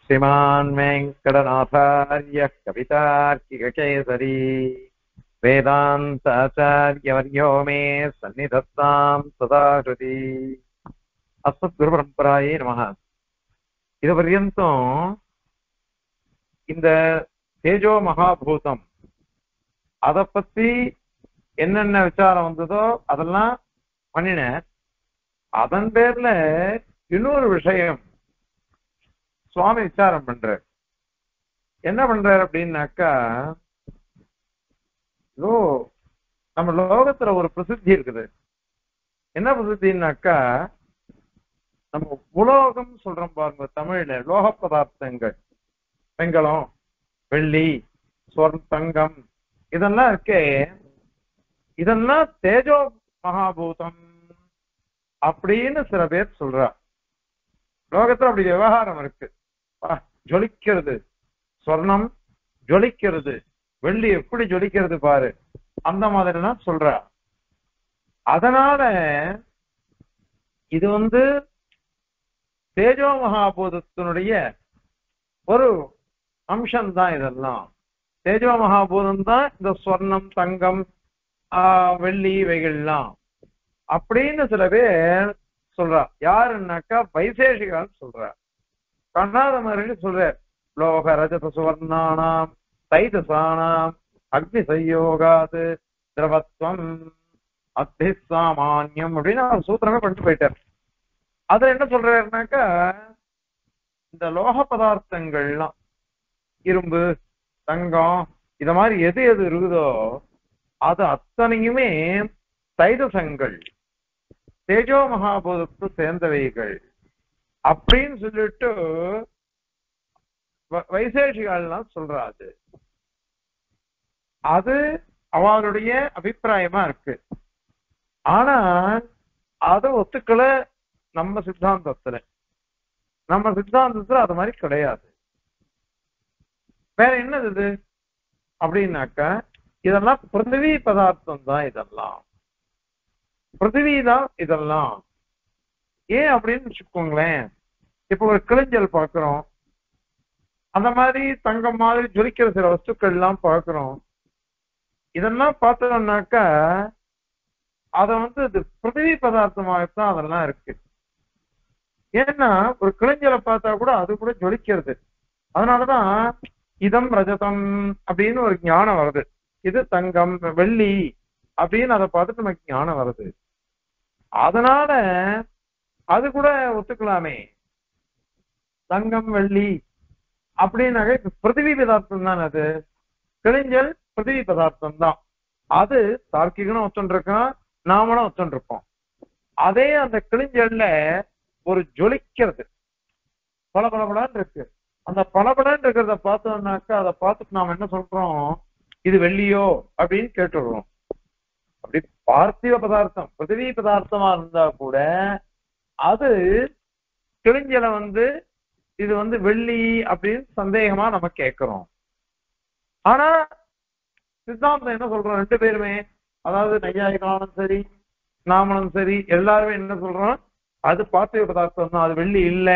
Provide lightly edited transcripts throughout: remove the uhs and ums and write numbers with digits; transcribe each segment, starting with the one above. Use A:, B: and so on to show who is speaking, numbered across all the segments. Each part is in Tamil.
A: श्रीमान् वेङ्कटनाथार्यः कवितार्किककेसरी वेदान्ताचार्यवर्यो मे सन्निधत्तां सदा हृदि अस्मद्गुरुपरम्परायै நமஹ. இது பர்யந்தம் இந்த தேஜோ மகாபூதம் அதை பத்தி என்னென்ன விசாரம் வந்ததோ அதெல்லாம் பண்ணினேன். அதன் பேர்ல இன்னொரு விஷயம் சுவாமி விசாரம் பண்றார். என்ன பண்றாரு அப்படின்னாக்கா, நம்ம லோகத்துல ஒரு பிரசித்தி இருக்குது. என்ன பிரசித்தின்னாக்கா, நம்ம உலோகம் சொல்றோம் பாருங்க, தமிழ்ல லோக பதார்த்தங்கள், வெங்கலம், வெள்ளி, தங்கம், இதெல்லாம் இருக்கே, இதெல்லாம் தேஜோ மகாபூதம் அப்படின்னு சில பேர் சொல்றா. லோகத்துல அப்படி விவகாரம் இருக்கு. ஜொலிக்கிறது சொர்ணம், ஜொலிக்கிறது வெள்ளி, எப்படி ஜொலிக்கிறது பாரு, அந்த மாதிரிலாம் சொல்றா. அதனால இது தேஜோ மகாபூதத்தினுடைய ஒரு அம்சம்தான். இதெல்லாம் தேஜோ மகாபூதம் தான் இந்த சொர்ணம், தங்கம், வெள்ளி இவைகள்லாம் அப்படின்னு சில பேர் சொல்றா. யாருன்னாக்கா வைசேஷிகான்னு சொல்றா. கண்ணாத மாதிரி சொல்ற, லோக ரஜத சுவர்ணானாம் தைதசானாம் அக்னி சயோகாது திரவத்வம் அத்தி சாமான்யம் அப்படின்னு அவர் சூத்திரமே பண்ணிட்டு போயிட்டார். அதுல என்ன சொல்றாருனாக்கா, இந்த லோக பதார்த்தங்கள்லாம் இரும்பு, தங்கம், இத மாதிரி எது எது இருக்குதோ அது அத்தனையுமே தைதசங்கள், தேஜோ மகாபூதத்தை சேர்ந்தவைகள் அப்படின்னு சொல்லிட்டு வைசேஷிகள்லாம் சொல்றாது. அது அவளுடைய அபிப்பிராயமா இருக்கு. ஆனா அதை ஒத்துக்கல நம்ம சித்தாந்தத்துல. நம்ம சித்தாந்தத்துல அது மாதிரி கிடையாது. வேற என்னது இது அப்படின்னாக்கா, இதெல்லாம் பிருத்திவி பதார்த்தம் தான். இதெல்லாம் பிருத்திவி தான். இதெல்லாம் ஏன் அப்படின்னு வச்சுக்கோங்களேன், இப்ப ஒரு கிளிஞ்சல் பார்க்கிறோம், அந்த மாதிரி தங்கம் மாதிரி ஜொலிக்கிற சில வஸ்துக்கள் எல்லாம் பார்க்கிறோம். இதெல்லாம் பார்த்தோம்னாக்கா அத இது பிருத்திவி பதார்த்தமாகத்தான் அதெல்லாம் இருக்கு. ஏன்னா ஒரு கிளிஞ்சலை பார்த்தா கூட அது கூட ஜொலிக்கிறது. அதனாலதான் இதம் ரஜதம் அப்படின்னு ஒரு ஞானம் வருது. இது தங்கம், வெள்ளி அப்படின்னு அதை பார்த்துட்டு நமக்கு ஞானம் வருது. அதனால அது கூட ஒத்துக்கலாமே. தங்கம், வெள்ளி அப்படின்னாக்க பிருத்திவி பதார்த்தம் தான். அது கிழிஞ்சல் பிருத்திவி பதார்த்தம் தான். அது தார்க்கிகனும் ஒத்துருக்கான், நாமளும் ஒத்துருப்போம். அதே அந்த கிழிஞ்சல்ல ஒரு ஜொலிக்கிறது, பளபளபளன்னு இருக்கு. அந்த பளபளன்னு இருக்கிறத பார்த்தோம்னாக்கா அதை பார்த்துட்டு நாம என்ன சொல்றோம், இது வெள்ளியோ அப்படின்னு கேட்டுடுறோம். அப்படி பார்த்திவ பதார்த்தம் பிருத்திவி பதார்த்தமா இருந்தா கூட அது கிழிஞ்சலை இது வெள்ளி அப்படின்னு சந்தேகமா நம்ம கேட்கிறோம். ஆனா சித்தாந்தம் என்ன சொல்றோம், ரெண்டு பேருமே, அதாவது நையாயிகானும் சரி நாமளும் சரி, எல்லாருமே என்ன சொல்றோம், அது பார்த்திவ பதார்த்தம் தான், அது வெள்ளி இல்ல,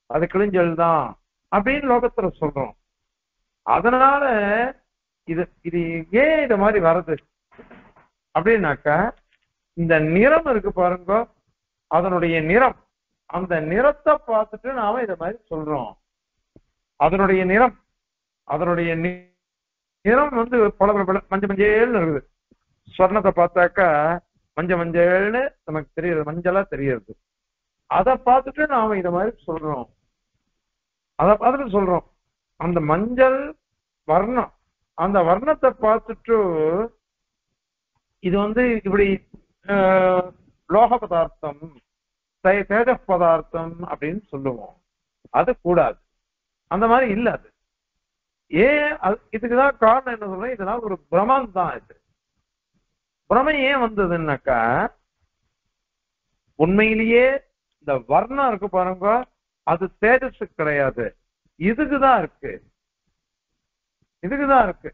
A: அது கிழிஞ்சல் தான் அப்படின்னு லோகத்துல சொல்றோம். அதனால இது இது ஏன் இது மாதிரி வருது அப்படின்னாக்கா, இந்த நிறம் இருக்கு பாருங்க, அதனுடைய நிறம், அந்த நிறத்தை பார்த்துட்டு நாம இத மாதிரி சொல்றோம். அதனுடைய நிறம், அதனுடைய நிறம் பல மஞ்சள் மஞ்சள்னு இருக்குது. ஸ்வர்ணத்தை பார்த்தாக்கா மஞ்சள் மஞ்சள்னு நமக்கு தெரியுது, மஞ்சளா தெரியுது. அதை பார்த்துட்டு நாம இத மாதிரி சொல்றோம். அதை பார்த்துட்டு சொல்றோம் அந்த மஞ்சள் வர்ணம், அந்த வர்ணத்தை பார்த்துட்டு இது இப்படி லோக பதார்த்தம், தேஜ பதார்த்தம் அப்படின்னு சொல்லுவோம். அது கூடாது, அந்த மாதிரி இல்ல. அது ஏன், இதுக்குதான் காரணம் என்ன சொல்றேன், இதெல்லாம் ஒரு பிரமம் தான். இது பிரமை ஏன் வந்ததுன்னாக்கா, உண்மையிலேயே இந்த வர்ணம் இருக்கு பாருங்க, அது தேஜஸு கிடையாது, இதுக்குதான் இருக்கு. இதுக்குதான் இருக்கு,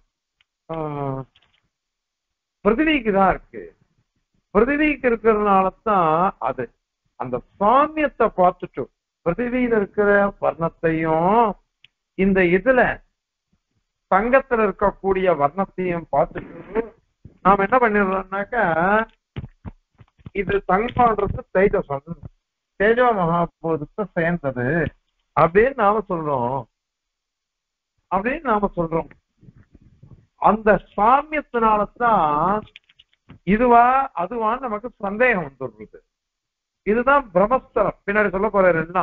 A: பிருத்திவிக்கு தான் இருக்கு. பிருத்திவிக்கு இருக்கிறதுனாலதான் அது அந்த சாமியத்தை பார்த்துட்டு, பிருத்திவியில இருக்கிற வர்ணத்தையும் இந்த இதுல தங்கத்துல இருக்கக்கூடிய வர்ணத்தையும் பார்த்துட்டு நாம என்ன பண்ணிடுறோம்னாக்கா இது தங்கம்ன்றது தைஜசம் தேஜோ மகாபூதத்தை சேர்ந்தது அப்படின்னு நாம சொல்றோம் அந்த சாமியத்தினாலதான் இதுவா அதுவான்னு நமக்கு சந்தேகம் வந்துடுறது. இதுதான் பிரம்மஸ்தலம். பின்னாடி சொல்ல போறாரு என்ன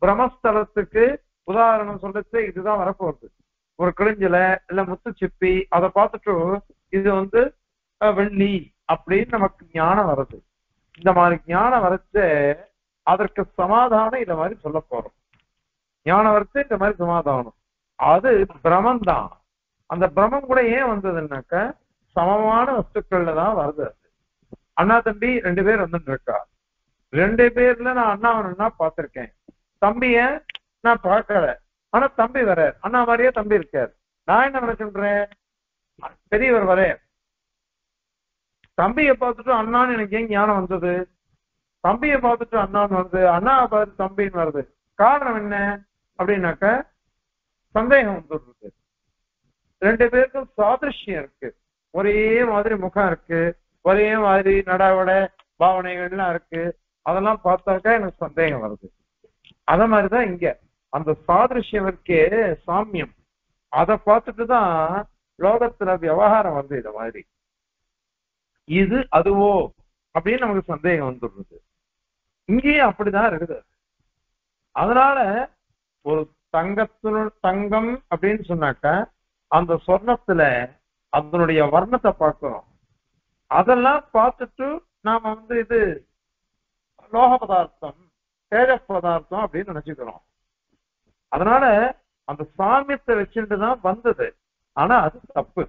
A: பிரம்மஸ்தலத்துக்கு உதாரணம் சொல்லச்சு இதுதான் வரப்போகுது. ஒரு கிழிஞ்சல இல்ல முத்து சிப்பி அதை பார்த்துட்டு இது வெள்ளி அப்படின்னு நமக்கு ஞானம் வருது. இந்த மாதிரி ஞானம் வரைச்சு அதற்கு சமாதானம் இத மாதிரி சொல்ல போறோம். ஞானம் வரைச்சு இந்த மாதிரி சமாதானம் அது பிரமந்தான். அந்த பிரமம் கூட ஏன் வந்ததுன்னாக்க சமமான வஸ்துக்கள்ல தான் வருது. அது அண்ணா தம்பி 2 பேர் வந்துட்டு இருக்கா. 2 பேர்ல நான் அண்ணாவனா பார்த்திருக்கேன், தம்பிய நான் பார்க்கல. ஆனா தம்பி வர அண்ணா மாதிரியே தம்பி இருக்காரு. நான் என்ன நினைச்சுன்றேன், பெரியவர் வர தம்பியை பார்த்துட்டு அண்ணான்னு எனக்கு ஏன் ஞானம் வந்தது? தம்பியை பார்த்துட்டு அண்ணான்னு வருது, அண்ணாவை பார்த்து தம்பின்னு வருது. காரணம் என்ன அப்படின்னாக்க சந்தேகம் வந்துடுறது. 2 பேருக்கும் சாதிருஷ்யம் இருக்கு, ஒரே மாதிரி முகம் இருக்கு, ஒரே மாதிரி நடவட பாவனைகள்லாம் இருக்கு. அதெல்லாம் பார்த்தாக்கா எனக்கு சந்தேகம் வருது. அத மாதிரிதான் இங்க அந்த சாதிருஷ்யம் இருக்கே சாமியம், அதை பார்த்துட்டுதான் லோகத்துல விவகாரம் வருது. இத மாதிரி இது அதுவோ அப்படின்னு நமக்கு சந்தேகம் வந்துடுறது. இங்கேயும் அப்படிதான் இருக்குது. அதனால ஒரு தங்கம் அப்படின்னு சொன்னாக்க அந்த சொர்ணத்துல அதனுடைய வர்ணத்தை பார்க்கிறோம். அதெல்லாம் பார்த்துட்டு நாம இது லோக பதார்த்தம் தேஜ பதார்த்தம் அப்படின்னு நினைச்சுக்கிறோம். அதனால அந்த சாமியத்தை வச்சுட்டுதான் வந்தது. ஆனா அது தப்பு.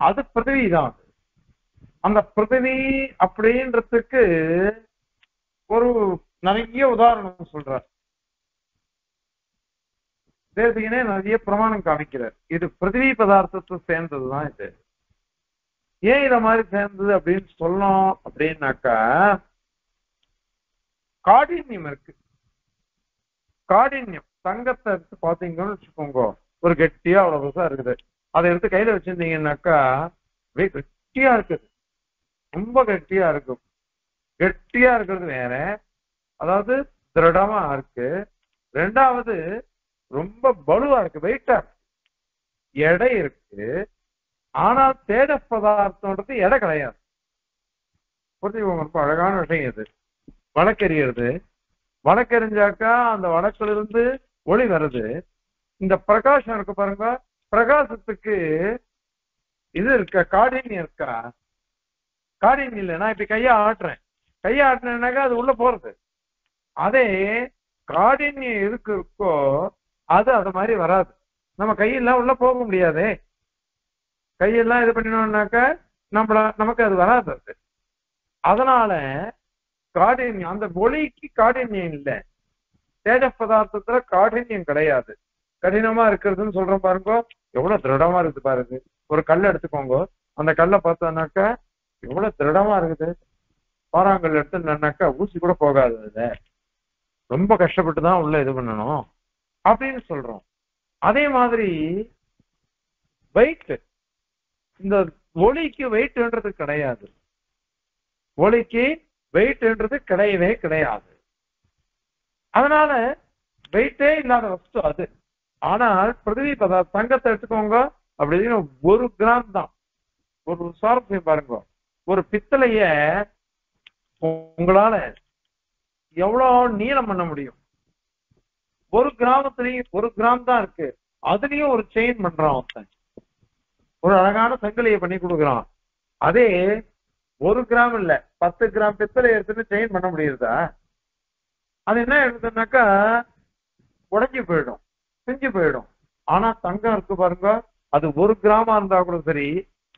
A: அது பிருத்திவி தான். அந்த பிருத்திவி அப்படின்றதுக்கு ஒரு நிறைய உதாரணம் சொல்றார். தேசிகனே நிறைய பிரமாணம் காமிக்கிறார். இது பிருத்திவி பதார்த்தத்தை சேர்ந்ததுதான். இது ஏன் இத மாதிரி சேர்ந்தது அப்படின்னு சொல்லணும் அப்படின்னாக்கா காடின்யம் இருக்கு. காடின்யம் தங்கத்தை எடுத்து பாத்தீங்கன்னு வச்சுக்கோங்க, ஒரு கெட்டியா அவ்வளவு பெருசா இருக்குது. அதை எடுத்து கையில வச்சிருந்தீங்கன்னாக்கா கெட்டியா இருக்குது, ரொம்ப கெட்டியா இருக்கும். கெட்டியா இருக்கிறது வேற, அதாவது திருடமா இருக்கு. 2வது ரொம்ப பலுவா இருக்கு, வெயிட்டா இருக்கு, எடை இருக்கு. ஆனால் தேஜ பதார்த்தம்ன்றது எடை கிடையாது. புரிஞ்சுக்கோங்க, ரொம்ப அழகான விஷயம் இது. வழக்கெறியறது, வழக்கெறிஞ்சாக்கா அந்த வழக்கிலிருந்து ஒளி வருது. இந்த பிரகாசம் இருக்கு பாருங்க, பிரகாசத்துக்கு இது இருக்கா, காடின்யம் இருக்கா? காடின்யம் இல்லை. நான் இப்ப கையை ஆட்டுறேன்னாக்கா அது உள்ள போறது. அதே காடின்யம் இருக்கோ அது மாதிரி வராது. நம்ம கையெல்லாம் உள்ள போக முடியாதே. கையெல்லாம் இது பண்ணினோம்னாக்கா நமக்கு அது வராது. அது அதனால காடின்யம், அந்த ஒளிக்கு காடின்யம் இல்லை. தேஜ பதார்த்தத்துல காடின்யம் கிடையாது. கடினமா இருக்கிறதுன்னு சொல்றோம் பாருங்க, எவ்வளவு திருடமா இருக்குது பாருங்க. ஒரு கல்லை எடுத்துக்கோங்க, அந்த கல்லை பார்த்தோம்னாக்கா எவ்வளவு திருடமா இருக்குது. பாறாங்கல் எடுத்துனாக்கா ஊசி கூட போகாது. அதுல ரொம்ப கஷ்டப்பட்டுதான் உள்ள இது பண்ணணும் அப்படின்னு சொல்றோம். அதே மாதிரி வெயிட், இந்த ஒளிக்கு வெயிட்ன்றது கிடையாது. ஒளிக்கு வெயிட்ன்றது கிடையவே கிடையாது. அதனால வெயிட்டே இல்லாத வஸ்து அது. ஆனால் பிருத்திவி பதார்த்தம் தங்கத்தை எடுத்துக்கோங்க, அப்படின்னு 1 கிராம் தான். ஒரு சுவாரஸ்யம் பாருங்க, ஒரு பித்தளைய உங்களால எவ்வளவு நீளம் பண்ண முடியும்? 1 கிராமத்துலயும் 1 கிராம் தான் இருக்கு. அதுலயும் ஒரு செயின் பண்றான் ஒருத்தன், ஒரு அழகான சங்கிலியை பண்ணி கொடுக்குறான். அதே 1 கிராம் இல்ல 10 கிராம் பித்தளை எடுத்துட்டு செயின் பண்ண முடியுதா? அது என்ன எடுத்துனாக்கா உடைஞ்சு போயிடும், செஞ்சு போயிடும். ஆனா தங்கம் இருக்கு பாருங்க, அது 1 கிராமா இருந்தா கூட சரி,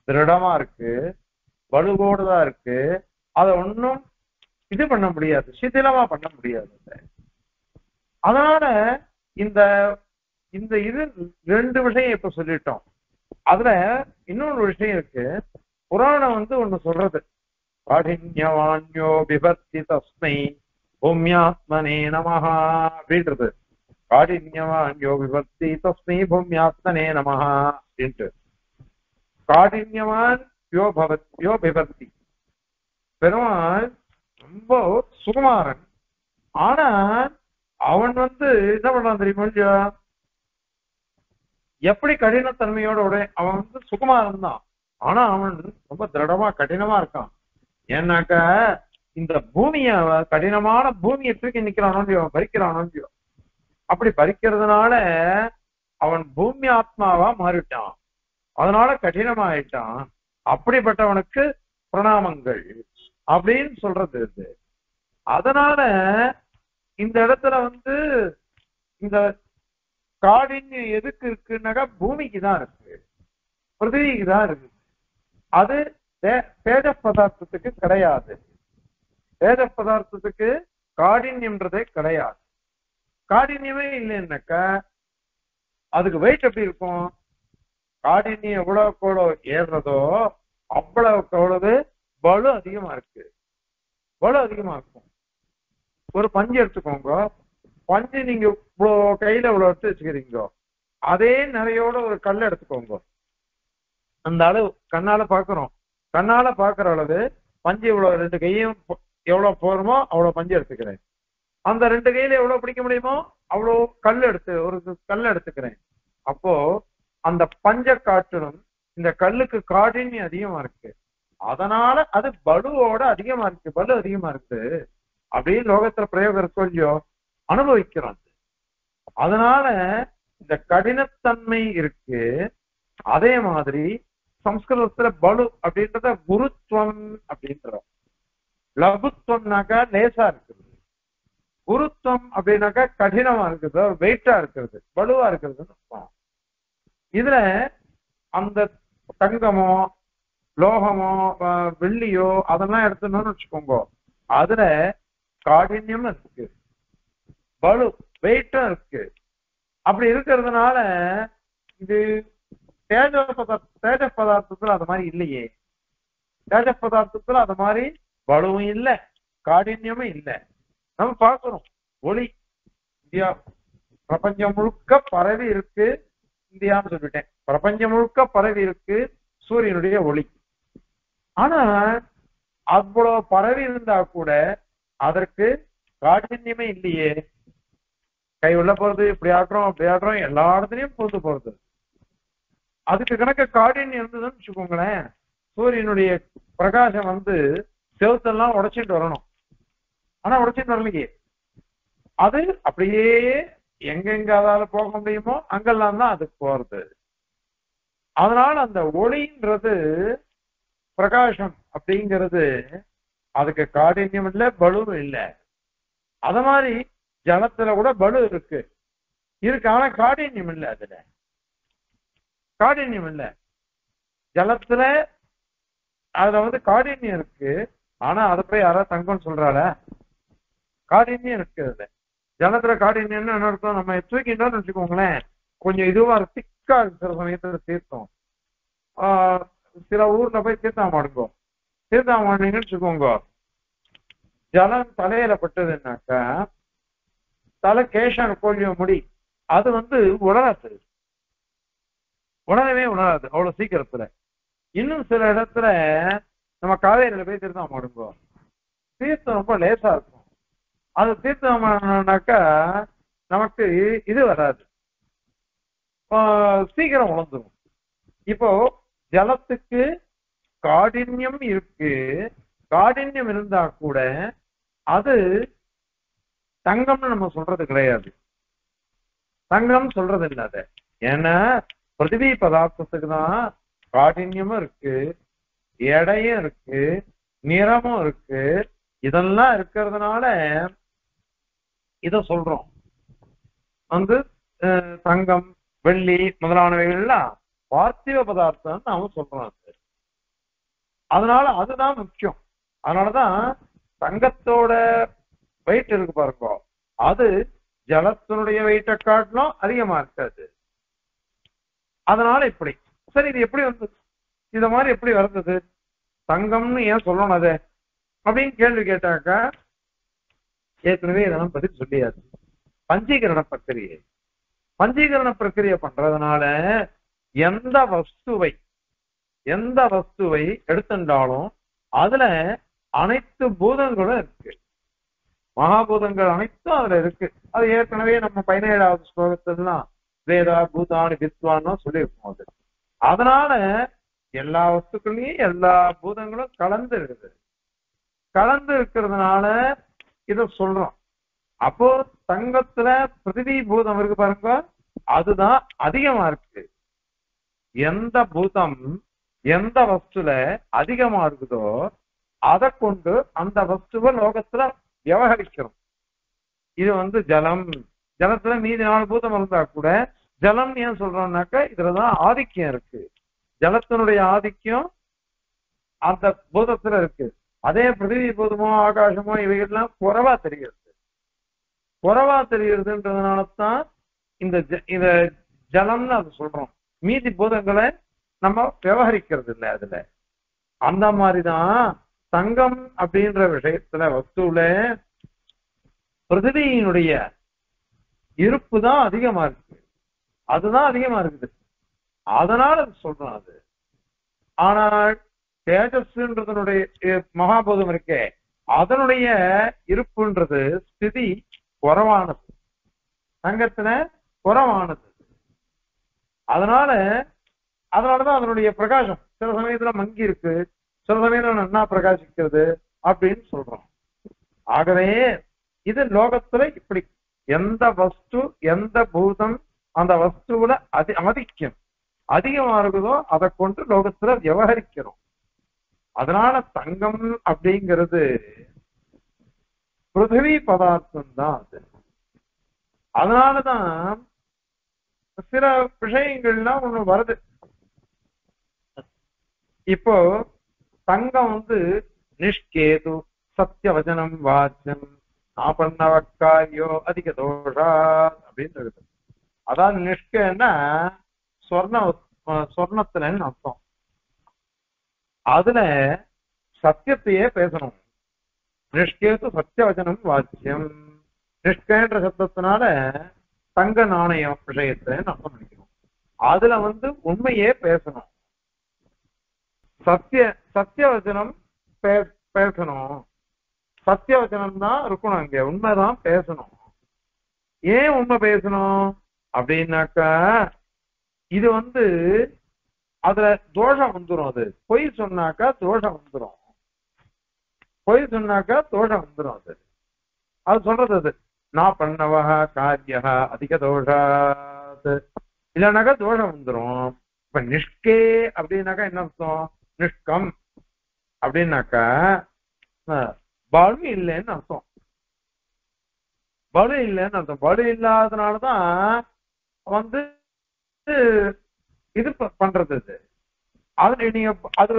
A: திருடமா இருக்கு, வலுவோடுதான் இருக்கு. அதை ஒன்னும் இது பண்ண முடியாது, சிதிலமா பண்ண முடியாது. அதனால இந்த இந்த இது 2 விஷயம் இப்ப சொல்லிட்டோம். அதுல இன்னொரு விஷயம் இருக்கு. புராணம் ஒண்ணு சொல்றது, காடின்யவான்யோ விபர்த்தி தஸ்மை பூமியாத்மனே நமஹ அப்படின்றது. காடின்யவான் யோ விபக்தி தஸ்மை பூமியாத்மனே நமஹ அப்படின்ட்டு. காடின்யவான் யோ விபக்தி, பெருமாள் ரொம்ப சுகுமாரன். ஆனா அவன் என்ன பண்றான் தெரியுமா இல்லையா? எப்படி கடினத்தன்மையோட அவன் சுகுமாரன் தான். ஆனா அவன் ரொம்ப திடமா கடினமா இருக்கான். ஏன்னாக்க இந்த பூமிய கடினமான பூமியை தூக்கி நிக்கிறானோ இல்லையோ, பறிக்கிறானோ இல்லையோ, அப்படி பறிக்கிறதுனால அவன் பூமி ஆத்மாவா மாறிட்டான். அதனால கடினமாயிட்டான். அப்படிப்பட்டவனுக்கு பிரணாமங்கள் அப்படின்னு சொல்றது இது. அதனால இந்த இடத்துல இந்த காடின்யம் எதுக்கு இருக்குன்னாக்கா பூமிக்கு தான் இருக்கு, பிருத்திவிக்கு தான் இருக்கு. அது தேஜ பதார்த்தத்துக்கு கிடையாது. தேஜ பதார்த்தத்துக்கு காடின்யம்ன்றதே கிடையாது. காடின்யமே இல்லைன்னாக்கா அதுக்கு வெயிட் எப்படி இருக்கும்? காடின்யம் எவ்வளவுக்கு எவ்வளவு ஏறுறதோ அவ்வளவுக்கு எவ்வளவு பலு அதிகமா இருக்கு. பலு அதிகமா இருக்கும். ஒரு பஞ்சு எடுத்துக்கோங்க. பஞ்சு நீங்க இவ்வளவு கையில இவ்வளவு எடுத்து வச்சுக்கிறீங்க. அதே நிறையோட ஒரு கல் எடுத்துக்கோங்க. அந்த அளவு கண்ணால பாக்குறோம். கண்ணால பாக்குற அளவு பஞ்சு இவ்வளவு, ரெண்டு கையும் எவ்வளவு போறோமோ அவ்வளவு பஞ்சு எடுத்துக்கிறேன். அந்த ரெண்டு கையில எவ்வளவு பிடிக்க முடியுமோ அவ்வளவு ஒரு கல் எடுத்துக்கிறேன். அப்போ அந்த பஞ்ச காட்டிலும் இந்த கல்லுக்கு காடின்யம் அதிகமா இருக்கு. அதனால அது பலுவோட அதிகமா இருக்கு, பலு அதிகமா இருக்கு அப்படின்னு லோகத்துல பிரயோகம் இருக்கோ இல்லையோ, அனுபவிக்கிறோம். அதனால இந்த கடினத்தன்மை இருக்கு. அதே மாதிரி சம்ஸ்கிருதத்துல பலு அப்படின்றத குருத்துவம் அப்படின்றோம். லகுத்துவம்னாக்கா லேசா இருக்குது, குருத்துவம் அப்படின்னாக்கா கடினமா இருக்குது, வெயிட்டா இருக்கிறது, பலுவா இருக்கிறதுன்னு. இதுல அந்த தங்கமோ லோகமோ வெள்ளியோ அதெல்லாம் எடுத்துனோம்னு வச்சுக்கோங்க, அதுல காடின்யமும் இருக்கு, பலு வெயிட்டும் இருக்கு. அப்படி இருக்கிறதுனால இது தேஜ பதார்த்தத்துல அது மாதிரி இல்லையே. தேஜ பதார்த்தத்துல அது மாதிரி பலுவும் இல்லை, காடின்யமும் இல்லை. நம்ம பார்க்கிறோம் ஒளி இந்தியா பிரபஞ்சம் முழுக்க பரவி இருக்கு. இந்தியான்னு சொல்லிட்டேன், பிரபஞ்சம் முழுக்க பரவி இருக்கு சூரியனுடைய ஒளி. ஆனா அவ்வளவு பரவி இருந்தா கூட அதற்கு காடின்யமே இல்லையே. கை உள்ள போறது, இப்படி ஆடுறோம் அப்படி ஆடுறோம், எல்லா இடத்துலயும் பொறுத்து போறது. அதுக்கு கணக்க காடின்யம் இருந்ததுன்னு வச்சுக்கோங்களேன், சூரியனுடைய பிரகாசம் செவத்தெல்லாம் உடைச்சிட்டு வரணும். ஆனா உடைச்சிட்டு வரலையே. அது அப்படியே எங்கெங்க அதால போக முடியுமோ அங்கெல்லாம் தான் அதுக்கு போறது. அதனால அந்த ஒளின்றது பிரகாசம் அப்படிங்கிறது அதுக்கு காடின்யம் இல்லை, பலுவும் இல்லை. அத மாதிரி ஜலத்துல கூட பலு இருக்கு. ஆனா காடின்யம் இல்லை. அதுல காடின்யம் இல்லை. ஜலத்துல அதுல காடின்யம் இருக்கு. ஆனா அதை போய் யாராவது தங்கம்னு சொல்றாள? காடின்யம் இருக்கு அதுல. ஜலத்துல காடின்யம்னு என்ன அர்த்தம்? நம்ம தூக்கிட்டோம்னு வச்சுக்கோங்களேன், கொஞ்சம் இதுவா திக்கா இருக்கிற சமயத்துல தீர்த்தம். சில ஊர்ல போய் தீர்த்தம் மாடுங்கோ. தீர்த்தம் மாடுனீங்கன்னு வச்சுக்கோங்க, ஜலம் தலையில பட்டதுன்னாக்கா தலை கேஷம் கோழியோ முடி அது உணராது, உணரவே உணராது அவ்வளவு சீக்கிரத்துல. இன்னும் சில இடத்துல நம்ம காவேரியில போய் தீர்த்தம் மாடுங்கோ, தீர்த்தம் ரொம்ப லேசா இருக்கும். அது தீர்த்தமானாக்கா நமக்கு இது வராது, சீக்கிரம் உணர்ந்துடும். இப்போ ஜலத்துக்கு காடின்யம் இருக்கு. காடின்யம் இருந்தா கூட அது தங்கம்னு நம்ம சொல்றது கிடையாது. தங்கம் சொல்றது இல்லாத. ஏன்னா பிருத்திவி பதார்த்தத்துக்கு தான் காடின்யமும் இருக்கு, எடையும் இருக்கு, நிறமும் இருக்கு. இதெல்லாம் இருக்கிறதுனால இத சொல்றோம். தங்கம் வெள்ளி முதலானவைகள்லாம் பார்த்திவ பதார்த்தம் நாம சொல்றோம். அதனால அதுதான் முக்கியம். அதனாலதான் தங்கத்தோட வெயிட் இருக்கு பாருங்க, அது ஜலத்தினுடைய வெயிட்டை காட்டிலும் அதிகமா இருக்காது. அதனால இப்படி சரி, இது எப்படி இத மாதிரி எப்படி வந்தது? தங்கம்னு ஏன் சொல்லணும் அது அப்படின்னு கேள்வி கேட்டாக்கா, ஏற்கனவே இதெல்லாம் பதில் சொல்லியாச்சு. பஞ்சீகரண பிரக்கிரியை பஞ்சீகரண பிரக்கிரியை பண்றதுனால எந்த வஸ்துவை எந்த வஸ்துவை எடுத்துட்டாலும் அதுல அனைத்து பூதங்களும் இருக்கு. மகாபூதங்கள் அனைத்தும் அதுல இருக்கு. அது ஏற்கனவே நம்ம 17வது ஸ்லோகத்திலாம் வேதா பூதானி வித்வான்னு சொல்லியிருக்கோம். அது அதனால எல்லா வஸ்துக்களையும் எல்லா பூதங்களும் கலந்து இருக்குது. கலந்து இருக்கிறதுனால இத சொல்றோம். அப்போ தங்கத்துல பிருத்திவி பூதம் இருக்கு பாருங்க, அதுதான் அதிகமா இருக்கு. எந்த பூதம் எந்த வஸ்துல அதிகமா இருக்குதோ அதை கொண்டு அந்த வஸ்துவ லோகத்துல விவகரிக்கிறோம். இது ஜலம். ஜலத்துல மீதி 4 பூதம் இருந்தா கூட ஜலம் ஏன் சொல்றோம்னாக்க இதுலதான் ஆதிக்கம் இருக்கு. ஜலத்தினுடைய ஆதிக்கம் அந்த பூதத்துல இருக்கு. அதே பிருத்திவி பூதமோ ஆகாசமோ இவைகள்லாம் குறைவா தெரிகிறது. குறைவா தெரிகிறதுன்றதுனாலதான் இந்த ஜலம்னு அது சொல்றோம். மீதி பூதங்களை நம்ம விவகரிக்கிறது இல்லை அதுல. அந்த மாதிரிதான் தங்கம் அப்படின்ற விஷயத்துல வஸ்துல பிருத்திவியினுடைய இருப்பு தான் அதிகமா இருக்கு. அதுதான் அதிகமா இருக்குது. அதனால அது சொல்றோம் அது. ஆனால் தேஜஸ்ன்றதனுடைய மகாபூதம் இருக்கே அதனுடைய இருப்புன்றது ஸ்திதி குறைவானது, தங்கத்துல குறைவானது. அதனாலதான் அதனுடைய பிரகாசம் சில சமயத்துல மங்கி இருக்கு, சில சமயத்துல நன்னா பிரகாசிக்கிறது அப்படின்னு சொல்றோம். ஆகவே இது லோகத்துல இப்படி எந்த வஸ்து எந்த பூதம் அந்த வஸ்துவில ஆதிக்கம் அதிகமா இருக்குதோ அதை கொண்டு லோகத்துல விவகரிக்கிறோம். அதனால தங்கம் அப்படிங்கிறது பிருத்திவி பதார்த்தம் தான் அது. அதனாலதான் சில விஷயங்கள்லாம் ஒண்ணு வருது. இப்போ தங்கம் நிஷ்கேது சத்தியவச்சனம் வாச்சியம் ஆபன்னவக்காரியோ அதிக தோஷா அப்படின்னு இருக்கு. அதாவது நிஷ்கன்னா சொர்ணத்துலன்னு அர்த்தம். அதுல சத்தியத்தையே பேசணும். நிஷ்கேது சத்தியவச்சனம் வாச்சியம். நிஷ்கன்ற சப்தத்தினால தங்க நாணயம் விஷயத்தை அர்த்தம் பண்ணிக்கணும். அதுல உண்மையே பேசணும். சத்தியவச்சனம் பேசணும். சத்தியவச்சனம் தான் இருக்கணும். அங்க உண்மைதான் பேசணும். ஏன் உண்மை பேசணும் அப்படின்னாக்கா இது அதுல தோஷம் வந்துடும். அது பொய் சொன்னாக்கா தோஷம் வந்துடும். பொய் சொன்னாக்கா தோஷம் வந்துடும். அது சொல்றது அது நான் பண்ணவா காரியா அதிக தோஷாத் இல்லைனாக்கா தோஷம் வந்துடும். இப்ப நிஷ்கே அப்படின்னாக்கா என்ன அர்த்தம்? நிஷ்கம் அப்படின்னாக்கா பலு இல்லைன்னு அர்த்தம். பலு இல்லைன்னு அர்த்தம். பலு இல்லாதனாலதான் இது பண்றது. அது நீங்க அது